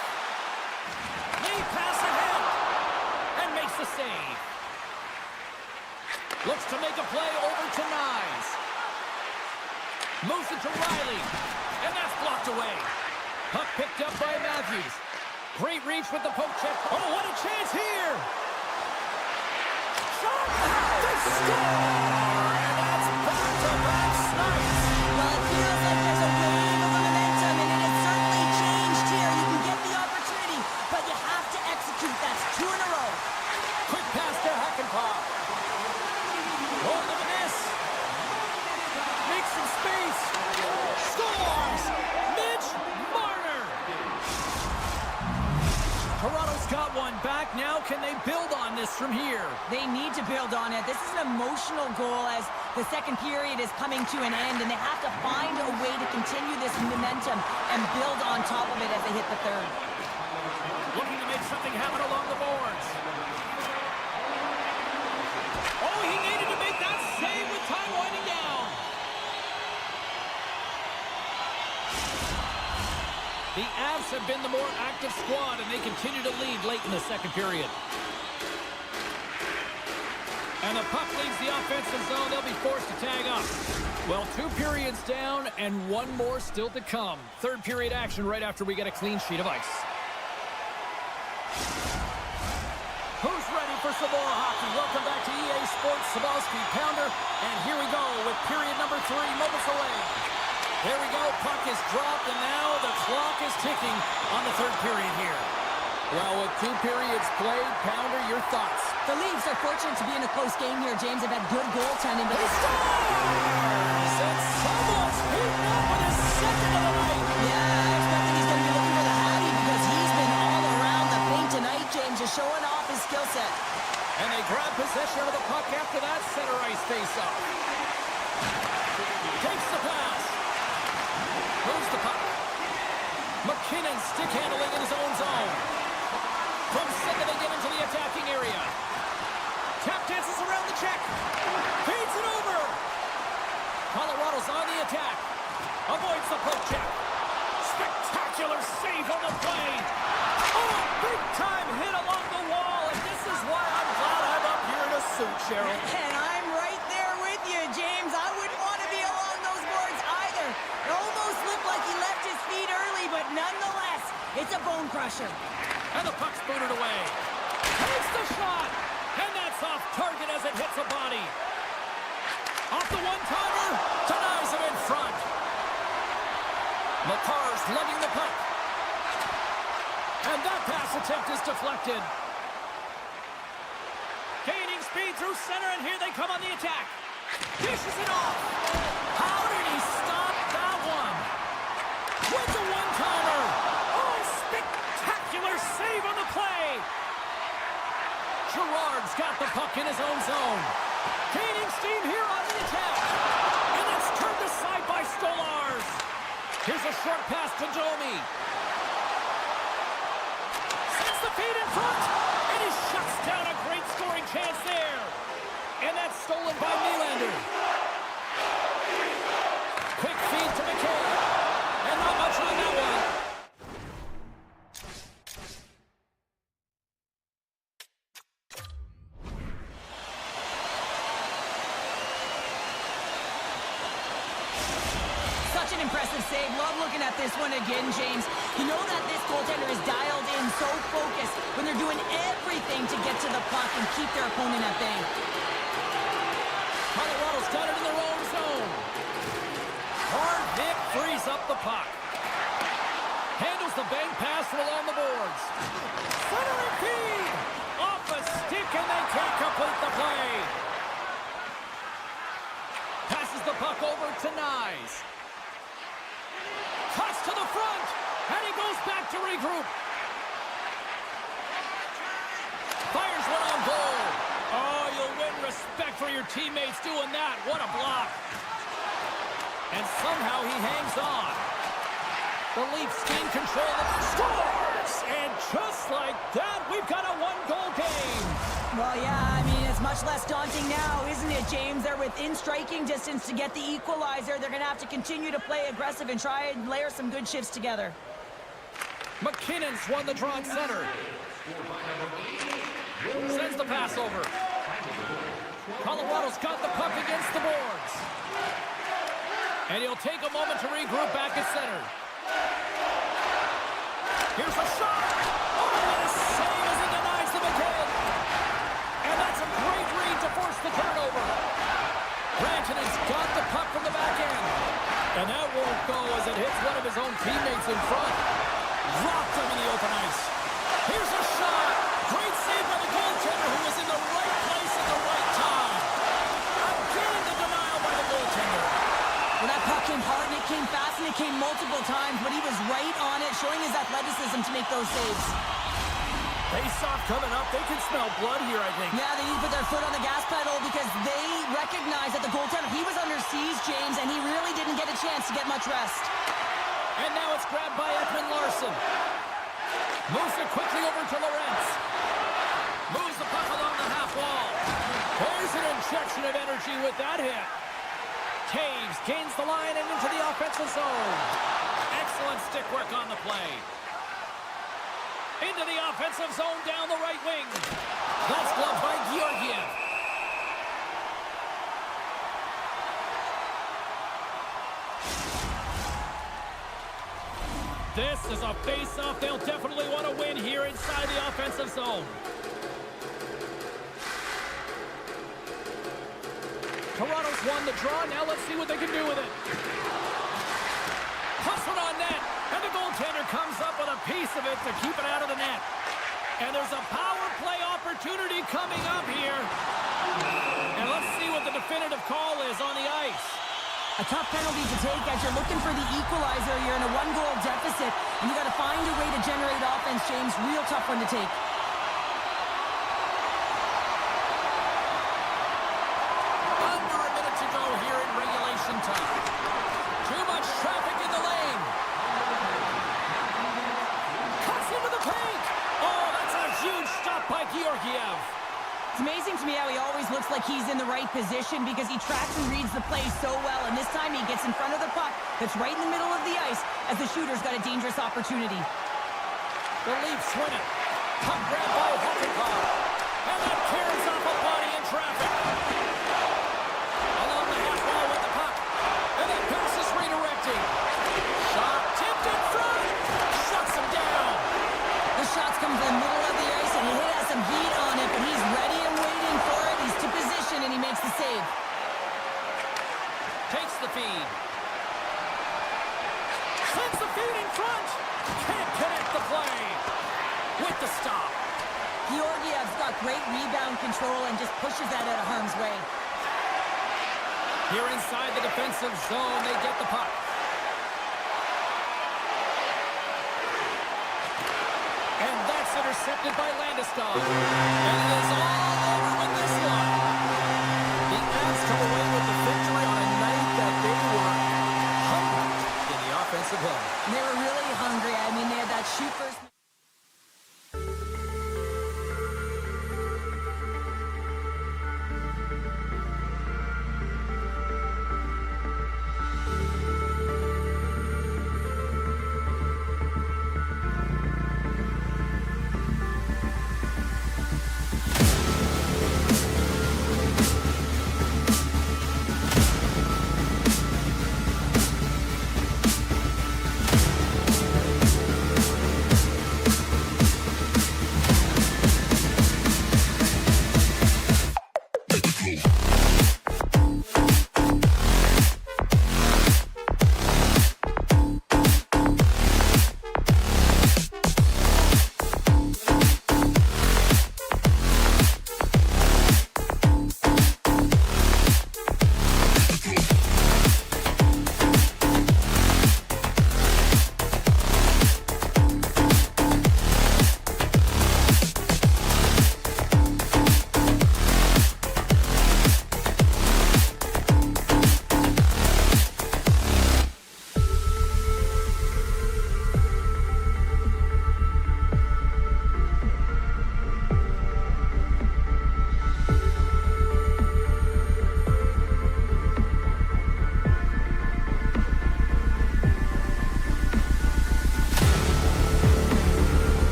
Speaker 1: Lead pass ahead. And makes the save. Looks to make a play over to Nyes. Moves it to Riley. And that's blocked away. Puck picked up by Matthews. Great reach with the poke check. Oh, what a chance here! Shot! They score! And that's back-to-back snipes!
Speaker 2: Well, it feels like there's a wave of momentum, and it has certainly changed here. You can get the opportunity, but you have to execute. That's 2 in a row.
Speaker 1: Quick pass to Hakanpää. Oh, look at this! Makes some space! Scores! Mitch Marner! Toronto's got can they build on this from here?
Speaker 2: They need to build on it. This is an emotional goal as the second period is coming to an end, and they have to find a way to continue this momentum and build on top of it as they hit the third.
Speaker 1: Looking to make something happen along the boards. Oh, he needed to make that save with time winding down. The Avs have been the more active squad, and they continue to lead late in the second period. And the puck leaves the offensive zone. They'll be forced to tag up. Well, 2 periods down and 1 more still to come. Third period action right after we get a clean sheet of ice. Who's ready for some more hockey? Welcome back to EA Sports Sabalski Pounder. And here we go with period number 3 moments away. There we go. Puck is dropped, and now the clock is ticking on the third period here. Well, with 2 periods played, Pounder, your thoughts?
Speaker 2: The Leafs are fortunate to be in a close game here, James. They've had good goaltending, but
Speaker 1: He scores! And someone's beaten up with his second of the night.
Speaker 2: yeah, I expect that he's going to be looking for the Hattie because he's been all around the paint tonight, James, just showing off his skill set.
Speaker 1: And they grab possession of the puck after that center ice face-off. Takes the pass. Moves the puck. McKinnon stick handling in his own zone. From center they get into the attacking area. Tap dances around the check. Feeds it over. Colorado's on the attack. Avoids the poke check. Spectacular save on the play. Oh, big time hit along the wall. And this is why I'm glad I'm up here in a suit, Cheryl.
Speaker 2: And I'm right there with you, James. I wouldn't want to be along those boards either. It almost looked like he left his feet early, but nonetheless, it's a bone crusher.
Speaker 1: And the puck's booted away. Takes the shot. And that's off target as it hits a body. Off the one-timer. Denies him in front. McCarr's lugging the puck. And that pass attempt is deflected. Gaining speed through center, and here they come on the attack. Dishes it off. How did he stop that one? With the one-timer. Oh, spectacular save on the play. Gerard's got the puck in his own zone. Gaining steam here on the attack. And it's turned aside by Stolarz. Here's a short pass to Domi. Sends the feed in front. And he shuts down a great scoring chance there. And that's stolen by Nylander. Quick feed to McKay. And not much on that one.
Speaker 2: Such an impressive save. Love looking at this one again, James. You know that this goaltender is dialed in, so focused when they're doing everything to get to the puck and keep their opponent at bay.
Speaker 1: Colorado's got it in their own zone. Hard hit frees up the puck. Handles the bank pass from along the boards. Centering feed! Off a stick, and they can't complete the play. Passes the puck over to Nyes. Cuts to the front, and he goes back to regroup. Fires one on goal. Oh, you'll win respect for your teammates doing that. What a block. And somehow he hangs on. The Leafs gain control of the scores. And just like that, we've got a 1-goal game.
Speaker 2: Well, yeah, I mean, it's much less daunting now, isn't it, James? They're within striking distance to get the equalizer. They're going to have to continue to play aggressive and try and layer some good shifts together.
Speaker 1: McKinnon's won the draw at center. Sends the pass over. Colorado's got the puck against the boards. And he'll take a moment to regroup back at center. Here's a shot. Oh, what a save as he denies the McKinnon. And that's a great read to force the turnover. Granton has got the puck from the back end. And that won't go as it hits one of his own teammates in front. Dropped him in the open ice. Here's a shot. Great save by the goaltender who was in the right place at the right time. Again, the denial by the goaltender.
Speaker 2: Well, that puck came hard, and it came fast, and it came multiple times, but he was right on it, showing his athleticism to make those saves.
Speaker 3: Face-off coming up. They can smell blood here, I think.
Speaker 2: Yeah, they need to put their foot on the gas pedal because they recognize that the goaltender, he was under siege, James, and he really didn't get a chance to get much rest.
Speaker 1: And now it's grabbed by Ekman Larsson. Moves it quickly over to Lorentz. Moves the puck along the half wall. There's an injection of energy with that hit. Taves gains the line and into the offensive zone. Excellent stick work on the play. Into the offensive zone down the right wing. That's gloved by Georgiev. This is a face-off they'll definitely want to win here inside the offensive zone. Toronto's won the draw. Now let's see what they can do with it. Hustled on net. And the goaltender comes up with a piece of it to keep it out of the net. And there's a power play opportunity coming up here. And let's see what the definitive call is on the ice.
Speaker 2: A tough penalty to take as you're looking for the equalizer. You're in a one-goal deficit, and you got to find a way to generate offense, James. Real tough one to take.
Speaker 1: Under a minute to go here in regulation time. Too much traffic in the lane. Cuts into the paint. Oh, that's a huge stop by Georgiev.
Speaker 2: It's amazing to me how he always looks like he's in the right position because he tracks and reads the play so well. And this time he gets in front of the puck that's right in the middle of the ice as the shooter's got a dangerous opportunity.
Speaker 1: The Leafs win it. Puck grab by Hockenpah. And that carries off a body in traffic. Along the half wall with the puck. And that pass is redirecting. Shot tipped in front. Shuts him down.
Speaker 2: The shots come from the middle of the ice and he has some heat on it, but he's ready and waiting for it. He's to position and he makes the save.
Speaker 1: Takes the feed. Sends the feed in front. Can't connect the play. With the stop.
Speaker 2: Georgiev's got great rebound control and just pushes that out of harm's way.
Speaker 1: Here inside the defensive zone, they get the puck. And that's intercepted by Landeskog. And it is all over with this one. The Avs come away with the victory on a night that they were hungry in the offensive end.
Speaker 2: They were really hungry. I mean, they had that shoot first.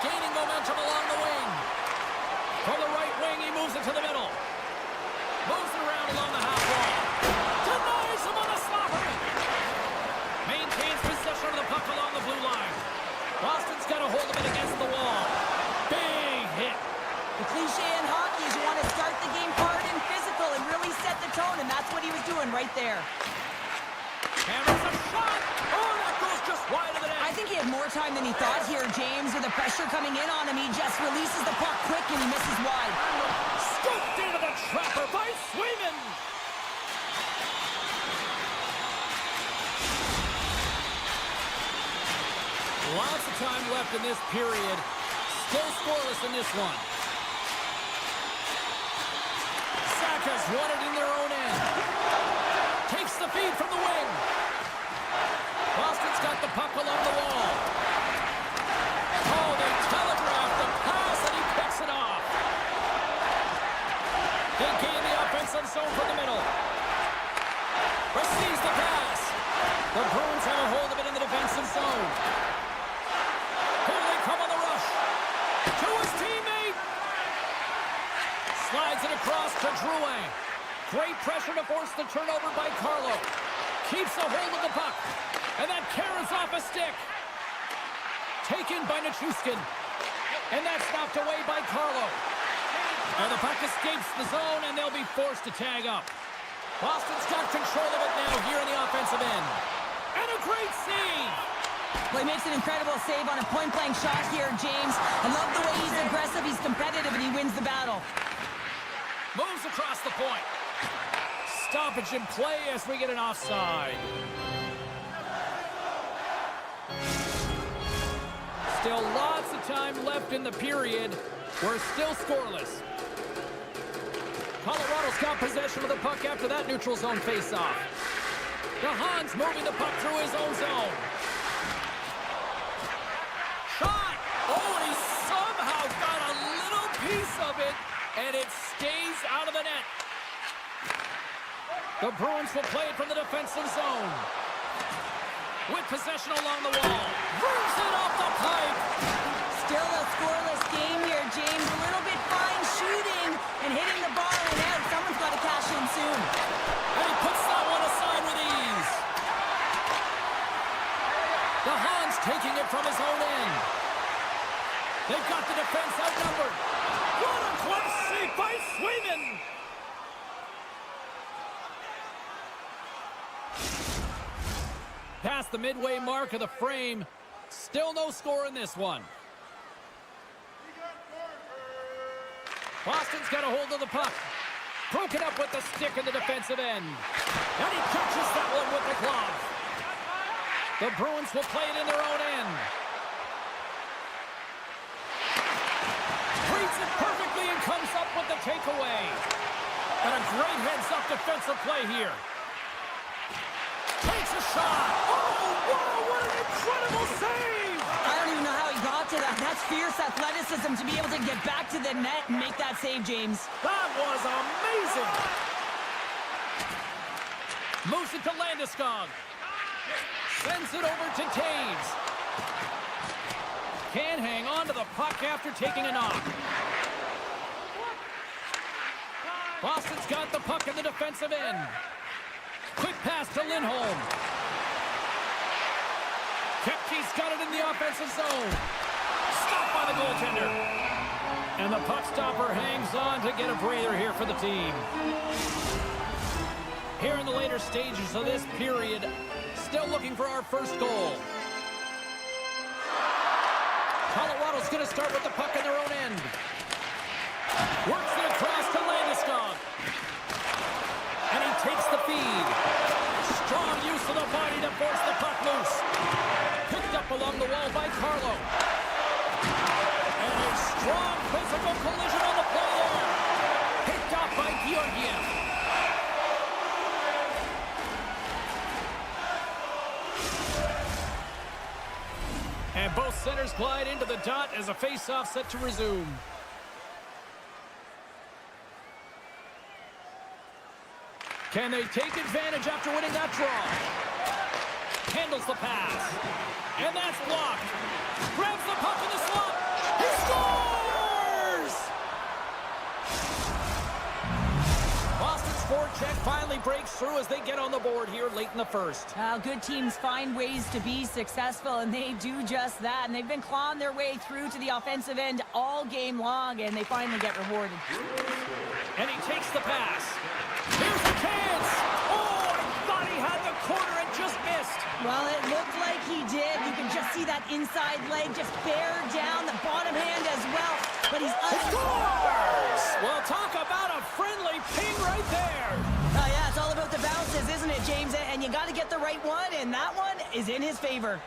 Speaker 1: gaining momentum along the wing. From the right wing, he moves it to the middle. Moves it around along the half wall. Denies him on a slapper. Maintains possession of the puck along the blue line. Boston's got a hold of it against the wall. Big hit.
Speaker 2: The cliche in hockey is you want to start the game hard and physical and really set the tone, and that's what he was doing right there.
Speaker 1: Hammers a shot. Oh, that goes just wide of the net.
Speaker 2: I think he had more time than he thought here, James. With the pressure coming in on him, he just releases the puck quick and he misses wide.
Speaker 1: Scooped into the trapper by Swayman. Lots of time left in this period. Still scoreless in this one. Saka's won it in their own end. Takes the feed from the wing. Boston's got the puck along the wall. Oh, they telegraph the pass and he picks it off. They gain the offensive zone from the middle. Receives the pass. The Bruins have a hold of it in the defensive zone. Here they come on the rush. To his teammate. Slides it across to Drouin. Great pressure to force the turnover by Carlo. Keeps a hold of the puck. And that carries off a stick. Taken by Nichushkin. And that's knocked away by Carlo. And the puck escapes the zone, and they'll be forced to tag up. Boston's got control of it now here in the offensive end. And a great save.
Speaker 2: Well, he makes an incredible save on a point-blank shot here, James. I love the way he's aggressive, he's competitive, and he wins the battle.
Speaker 1: Moves across the point. Stoppage in play as we get an offside. Still lots of time left in the period. We're still scoreless. Colorado's got possession of the puck after that neutral zone faceoff. The Hans moving the puck through his own zone. Shot! Oh, and he somehow got a little piece of it, and it stays out of the net. The Bruins will play it from the defensive zone. With possession along the wall. Brings it off the pipe.
Speaker 2: Still a scoreless game here, James. A little bit fine shooting and hitting the bar and out. Someone's got to cash in soon.
Speaker 1: And he puts that one aside with ease. The Hans taking it from his own end. They've got the defense outnumbered. What a close save by Swayman. Past the midway mark of the frame. Still no score in this one. Boston's got a hold of the puck. Broken up with the stick in the defensive end. And he catches that one with the glove. The Bruins will play it in their own end. Reads it perfectly and comes up with the takeaway. And a great heads-up defensive play here. Takes a shot. Oh, wow, what an incredible save!
Speaker 2: I don't even know how he got to that. That's fierce athleticism to be able to get back to the net and make that save, James.
Speaker 1: That was amazing! Moves it to Landeskog. Sends it over to Taves. Can't hang on to the puck after taking a knock. Boston's got the puck in the defensive end. Quick pass to Lindholm. Kepke's got it in the offensive zone. Stopped by the goaltender. And the puck stopper hangs on to get a breather here for the team. Here in the later stages of this period, still looking for our first goal. Colorado's going to start with the puck in their own end. Works it across to Landeskog. And he takes the feed. Strong use of the body to force the puck loose. Picked up along the wall by Carlo. And a strong physical collision on the play there. Picked up by Georgiev. And both centers glide into the dot as a face-off set to resume. Can they take advantage after winning that draw? Handles the pass. And that's blocked. Grabs the puck in the slot. as they get on the board here late in the first.
Speaker 2: Good teams find ways to be successful, and they do just that. And they've been clawing their way through to the offensive end all game long, and they finally get rewarded.
Speaker 1: And he takes the pass. Here's a chance. Oh, I thought he had the corner and just missed.
Speaker 2: Well, it looked like he did. You can just see that inside leg just bear down, the bottom hand as well. But he's
Speaker 1: scores! Well, talk about a friendly ping right there.
Speaker 2: Oh, yeah, it's all about the bounces, isn't it, James? And you got to get the right one, and that one is in his favor.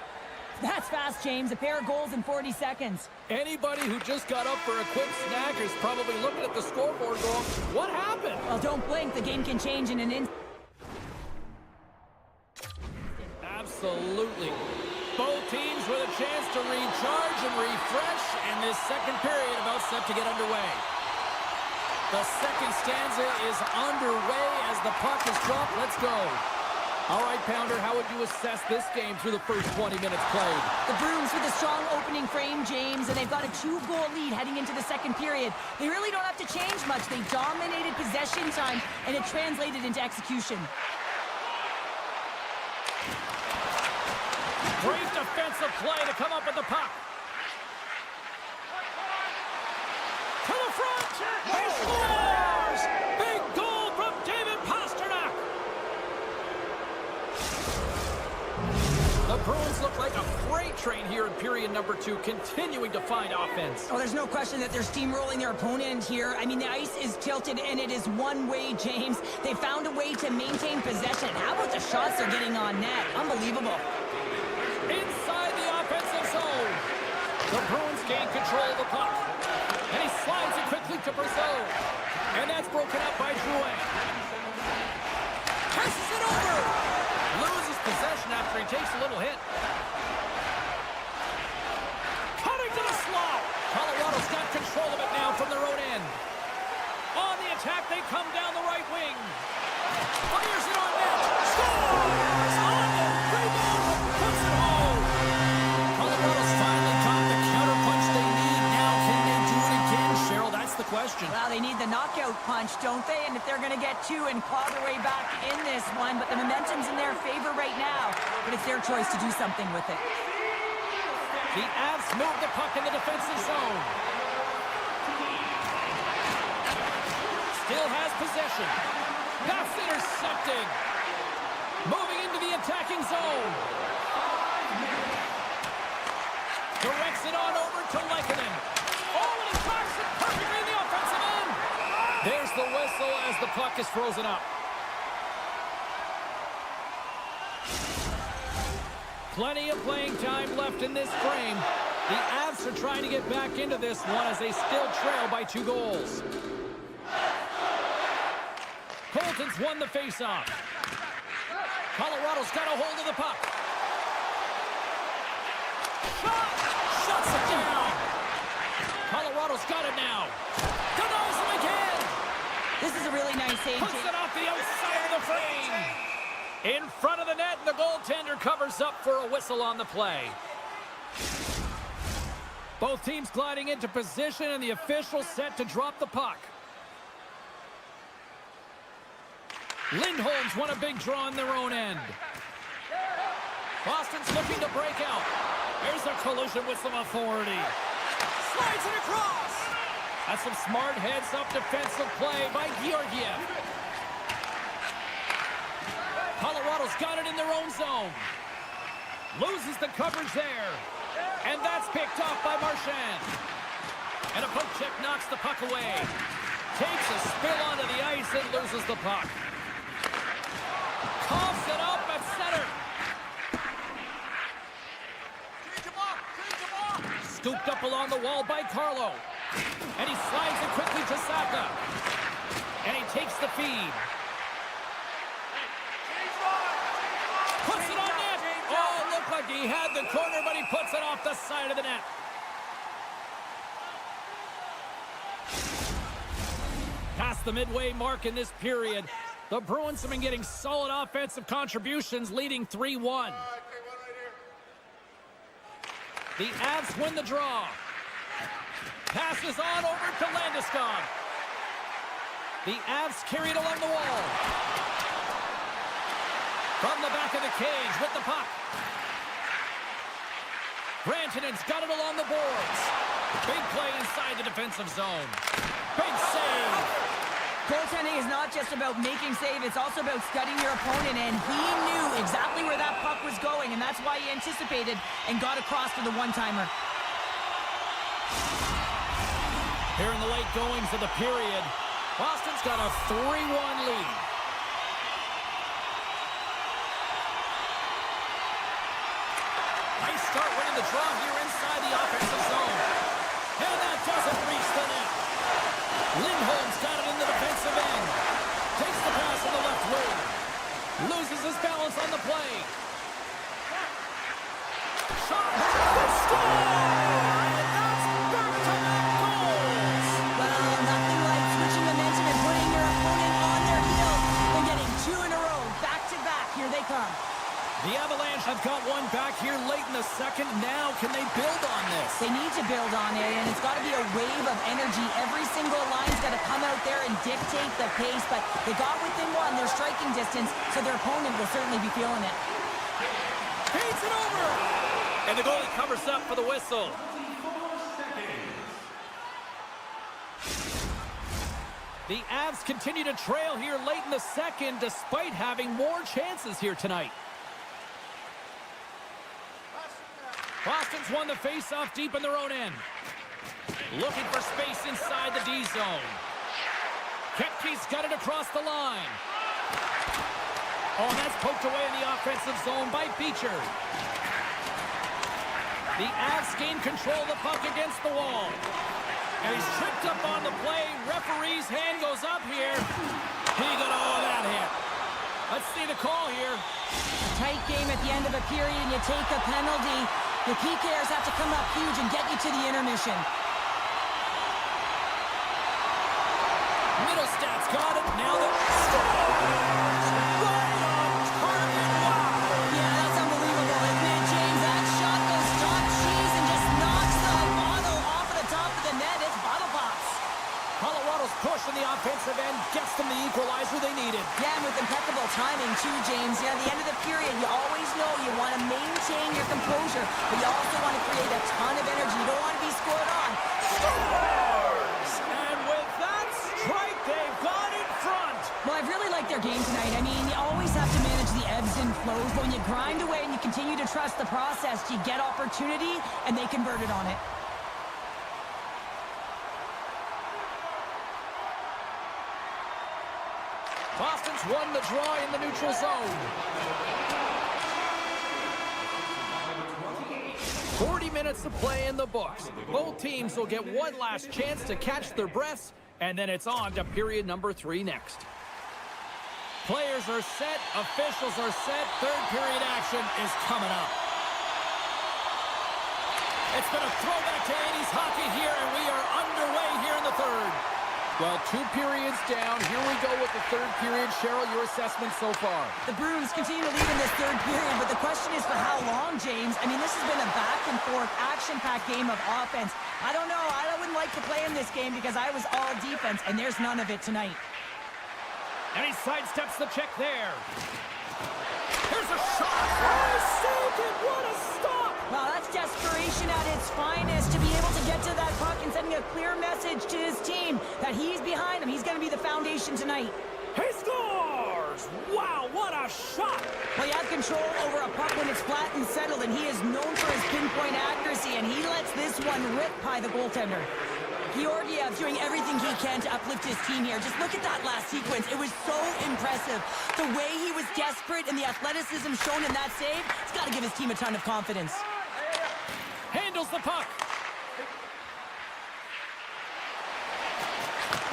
Speaker 2: That's fast, James. A pair of goals in 40 seconds.
Speaker 1: Anybody who just got up for a quick snack is probably looking at the scoreboard going, what happened?
Speaker 2: Well, don't blink. The game can change in an instant.
Speaker 1: Absolutely. Both teams with a chance to recharge and refresh, and this second period about set to get underway. The second stanza is underway as the puck is dropped. Let's go. All right, Pounder, how would you assess this game through the first 20 minutes played?
Speaker 2: The Bruins with a strong opening frame, James, and they've got a 2-goal lead heading into the second period. They really don't have to change much. They dominated possession time, and it translated into execution.
Speaker 1: Great defensive play to come up with the puck. To the front! He scores! Big goal from David Pasternak! The Bruins look like a freight train here in period number 2, continuing to find offense.
Speaker 2: Oh, there's no question that they're steamrolling their opponent here. I mean, the ice is tilted, and it is one way, James. They found a way to maintain possession. How about the shots they're getting on net? Unbelievable.
Speaker 1: Inside the offensive zone. The Bruins gain control of the puck. And he slides it quickly to Brazil. And that's broken up by Drouin. Passes it over. Loses possession after he takes a little hit. Cutting to the slot. Colorado's got control of it now from their own end. On the attack, they come down the right wing. Fires it on net. Scores! On net. Rebound. Puts it home. Colorado's finally caught the counterpunch they need. Now can they do it again, Cheryl? That's the question.
Speaker 2: Well, they need the knockout punch, don't they? And if they're going to get 2 and claw their way back in this one, but the momentum's in their favor right now. But it's their choice to do something with it.
Speaker 1: The Avs move the puck in the defensive zone. Still has possession. That's intercepting. Moving into the attacking zone. Directs it on over to Lehkonen. Oh, and he tracks it perfectly in the offensive end. There's the whistle as the puck is frozen up. Plenty of playing time left in this frame. The Avs are trying to get back into this one as they still trail by 2 goals. Colton's won the faceoff. Colorado's got a hold of the puck. Shot! Shuts it down. Colorado's got it now. Denies him again.
Speaker 2: This is a really nice save.
Speaker 1: Puts it off the outside of the frame. In front of the net, and the goaltender covers up for a whistle on the play. Both teams gliding into position, and the official set to drop the puck. Lindholm's won a big draw in their own end. Boston's looking to break out. There's a collision with some authority. Slides it across. That's some smart heads-up defensive play by Georgiev. Colorado's got it in their own zone. Loses the coverage there. And that's picked off by Marchand. And a poke check knocks the puck away. Takes a spill onto the ice and loses the puck. Coughs it up at center. Scooped up along the wall by Carlo. And he slides it quickly to Saka. And he takes the feed. Puts it on net. Oh, it looked like he had the corner, but he puts it off the side of the net. Past the midway mark in this period, the Bruins have been getting solid offensive contributions, leading 3-1. The Avs win the draw. Passes on over to Landeskog. The Avs carried along the wall. From the back of the cage with the puck. Rantanen's got it along the boards. Big play inside the defensive zone. Big save.
Speaker 2: Goaltending is not just about making save, it's also about studying your opponent, and he knew exactly where that puck was going, and that's why he anticipated and got across to the one-timer.
Speaker 1: Here in the late goings of the period, Boston's got a 3-1 lead. Nice start winning the draw here inside the offensive zone. And that doesn't reach the net. Lindholm's got it in the defensive end. Takes the pass in the left wing. Loses his balance on the play. Shot. The score! And that's back-to-back goals!
Speaker 2: Well, nothing like switching momentum and putting your opponent on their heels and getting two in a row. Back-to-back. Here they come.
Speaker 1: The Avalanche have got one back here late in the second. Now, can they build on this?
Speaker 2: They need to build on it, and it's got to be a wave of energy. Every single line's got to come out there and dictate the pace, but they got within one, their striking distance, so their opponent will certainly be feeling it.
Speaker 1: Paints it over! And the goalie covers up for the whistle. The Avs continue to trail here late in the second, despite having more chances here tonight. Boston's won the face-off deep in their own end. Looking for space inside the D-zone. Kepke's got it across the line. Oh, that's poked away in the offensive zone by Beecher. The Avs gain control of the puck against the wall. And he's tripped up on the play. Referee's hand goes up here. He got all of that hit. Let's see the call here.
Speaker 2: Tight game at the end of a period, and you take a penalty. The PKers have to come up huge and get you to the intermission.
Speaker 1: Middlestad's got it. Now the scores! Right on target. Wow!
Speaker 2: Yeah, that's unbelievable, isn't it, James? That shot goes top cheese and just knocks the bottle off of the top of the net. It's bottle pops.
Speaker 1: Colorado's push in the offensive end gets them the equalizer they needed.
Speaker 2: Yeah, and with impeccable timing, too, James. Yeah, at the end of the period, you always know you want to maintain your composure, but you also want to create a ton of energy. You don't want to be scored on.
Speaker 1: Scores! And with that strike, they've got in front.
Speaker 2: Well, I've really liked their game tonight. I mean, you always have to manage the ebbs and flows, but when you grind away and you continue to trust the process, you get opportunity, and they converted on it.
Speaker 1: Boston's won the draw in the neutral zone. 40 minutes to play in the books. Both teams will get one last chance to catch their breaths, and then it's on to period number 3 next. Players are set, officials are set, third period action is coming up. It's been a throwback to 80s hockey here, and we are underway here in the third. Well, 2 periods down. Here we go with the third period. Cheryl, your assessment so far?
Speaker 2: The Bruins continue to lead in this third period, but the question is for how long, James? I mean, this has been a back-and-forth, action-packed game of offense. I don't know. I wouldn't like to play in this game because I was all defense, and there's none of it tonight.
Speaker 1: And he sidesteps the check there. Here's a shot. Oh, he saved it. What a stop.
Speaker 2: Well, that's desperation at its finest, to be able to get to that puck and sending a clear message to his team that he's behind him. He's going to be the foundation tonight.
Speaker 1: He scores! Wow, what a shot!
Speaker 2: Well, you have control over a puck when it's flat and settled, and he is known for his pinpoint accuracy, and he lets this one rip by the goaltender. Georgiev doing everything he can to uplift his team here. Just look at that last sequence. It was so impressive. The way he was desperate and the athleticism shown in that save, it's got to give his team a ton of confidence.
Speaker 1: Handles the puck.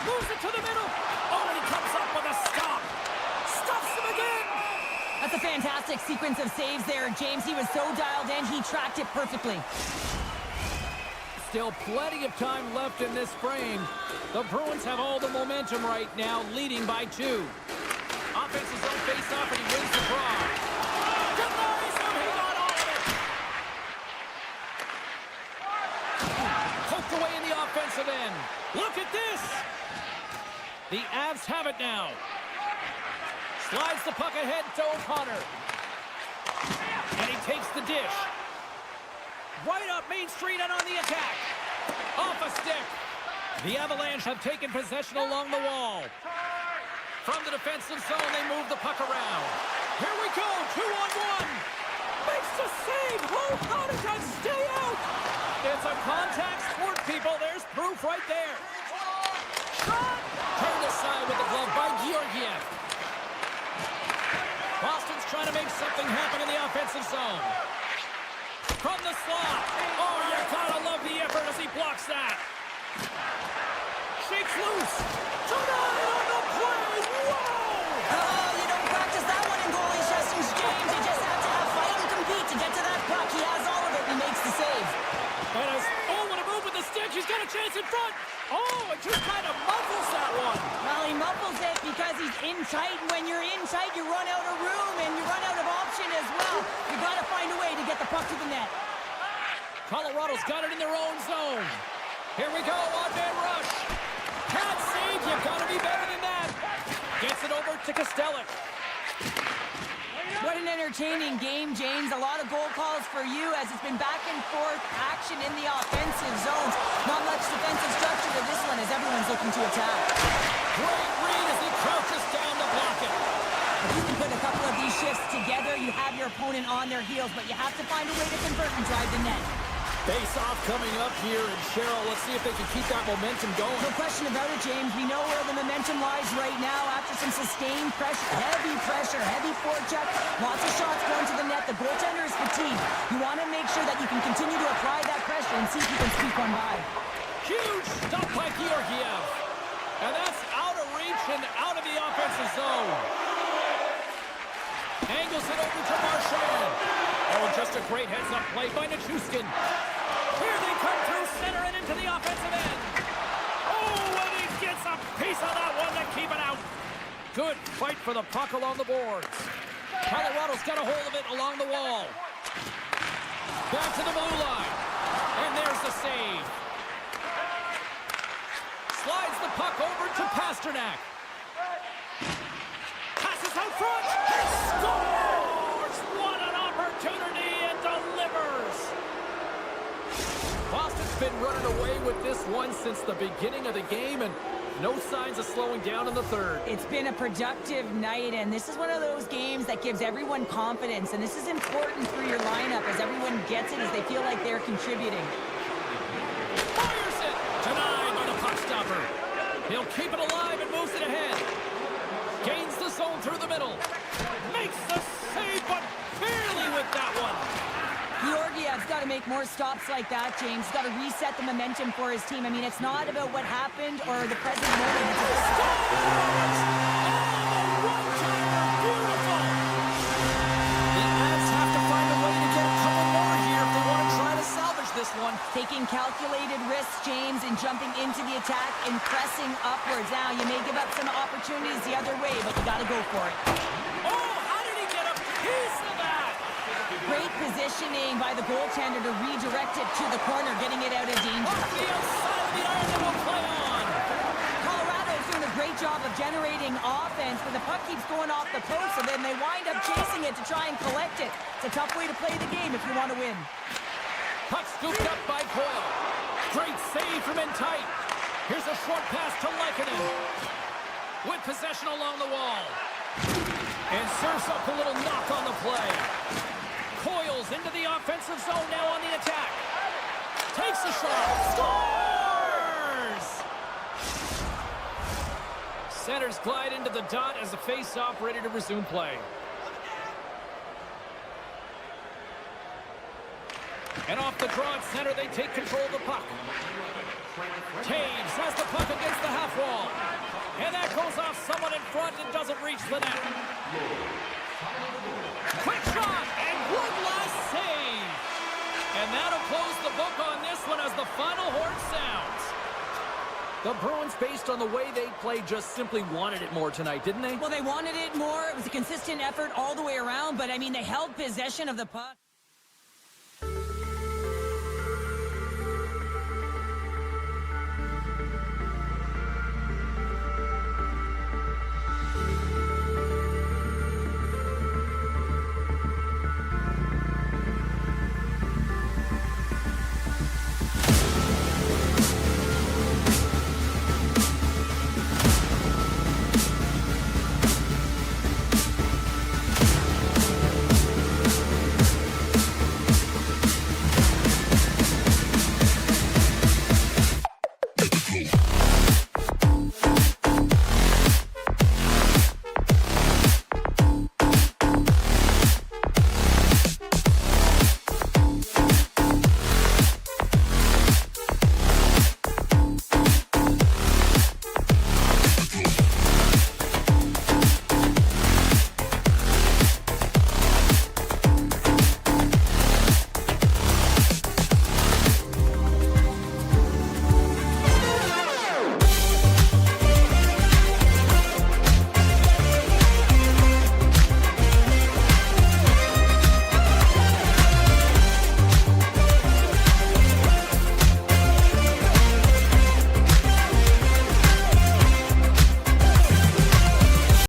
Speaker 1: Moves it to the middle. Oh, and he comes up with a stop. Stops him again.
Speaker 2: That's a fantastic sequence of saves there, James. He was so dialed in, he tracked it perfectly.
Speaker 1: Still plenty of time left in this frame. The Bruins have all the momentum right now, leading by 2. Offensive zone face-off, and he wins the draw. Denies him. He got all of it. Poked away in the offensive end. Look at this. The Avs have it now. Slides the puck ahead to O'Connor. And he takes the dish. Right up Main Street and on the attack. Off a stick. The Avalanche have taken possession along the wall. From the defensive zone, they move the puck around. Here we go, 2-on-1. Makes the save. Oh, how did that stay out? It's a contact sport, people. There's proof right there. Shot! Turned aside with the glove by Georgiev. Boston's trying to make something happen in the offensive zone. From the slot. Oh, you gotta love the effort as he blocks that. Shakes loose. Tonight on the play. Whoa!
Speaker 2: Oh, you don't practice that one in goalie sessions, James. You just have to have fight and compete to get to that puck. He has all of it. He makes the save.
Speaker 1: And as what a move with the stick. He's got a chance in front. Oh, it just kind of muffles that one.
Speaker 2: Well, he muffles it because he's in tight. And when you're in tight, you run out of room and you run out of option as well. You got to find a way to get the puck to the net.
Speaker 1: Colorado's got it in their own zone. Here we go, on-man rush. Can't save, you've got to be better than that. Gets it over to Kostelic.
Speaker 2: What an entertaining game, James. A lot of goal calls for you as it's been back and forth action in the offensive zones. Not much defensive structure to this one as everyone's looking to attack.
Speaker 1: Great read as he crouches down to block it.
Speaker 2: If you can put a couple of these shifts together, you have your opponent on their heels, but you have to find a way to convert and drive the net.
Speaker 1: Face-off coming up here, and Cheryl, let's see if they can keep that momentum going.
Speaker 2: No question about it, James. We know where the momentum lies right now after some sustained pressure, heavy forecheck, lots of shots going to the net. The goaltender is fatigued. You want to make sure that you can continue to apply that pressure and see if you can squeak one by.
Speaker 1: Huge stop by Georgiev. And that's out of reach and out of the offensive zone. Angles it over to Marchand. Oh, just a great heads-up play by Nichushkin. Here they come through center and into the offensive end. Oh, and he gets a piece of that one to keep it out. Good fight for the puck along the boards. Colorado's got a hold of it along the wall. Back to the blue line. And there's the save. Slides the puck over to Pasternak. Passes out front. He scores! What an opportunity, and delivers. Boston's been running away with this one since the beginning of the game, and no signs of slowing down in the third.
Speaker 2: It's been a productive night, and this is one of those games that gives everyone confidence, and this is important for your lineup as everyone gets it, as they feel like they're contributing.
Speaker 1: Fires it! Denied by the puck stopper. He'll keep it alive and moves it ahead. Gains the zone through the middle. Makes the save, but barely with that one.
Speaker 2: Georgiev's got to make more stops like that, James. He's got to reset the momentum for his team. I mean, it's not about what happened or the present moment. It's about...
Speaker 1: Beautiful! The Avs have to find a way to get a couple more here if they want to try to salvage this one.
Speaker 2: Taking calculated risks, James, and jumping into the attack and pressing upwards. Now, you may give up some opportunities the other way, but you got to go for it.
Speaker 1: Oh, how did he get a piece of that?
Speaker 2: Great positioning by the goaltender to redirect it to the corner, getting it out of danger.
Speaker 1: Off the outside of the iron that will play on.
Speaker 2: Colorado's doing a great job of generating offense, but the puck keeps going off the post, and then they wind up chasing it to try and collect it. It's a tough way to play the game if you want to win.
Speaker 1: Puck scooped up by Coyle. Great save from in tight. Here's a short pass to Lehkonen. With possession along the wall. And serves up a little knock on the play. Coils into the offensive zone now on the attack. Takes a shot. Scores! Centers glide into the dot as the face-off ready to resume play. And off the draw at center, they take control of the puck. Taves has the puck against the half wall. And that goes off someone in front and doesn't reach the net. Quick shot, and one last save. And that'll close the book on this one as the final horn sounds. The Bruins, based on the way they played, just simply wanted it more tonight, didn't they?
Speaker 2: Well, they wanted it more. It was a consistent effort all the way around, but, I mean, they held possession of the puck.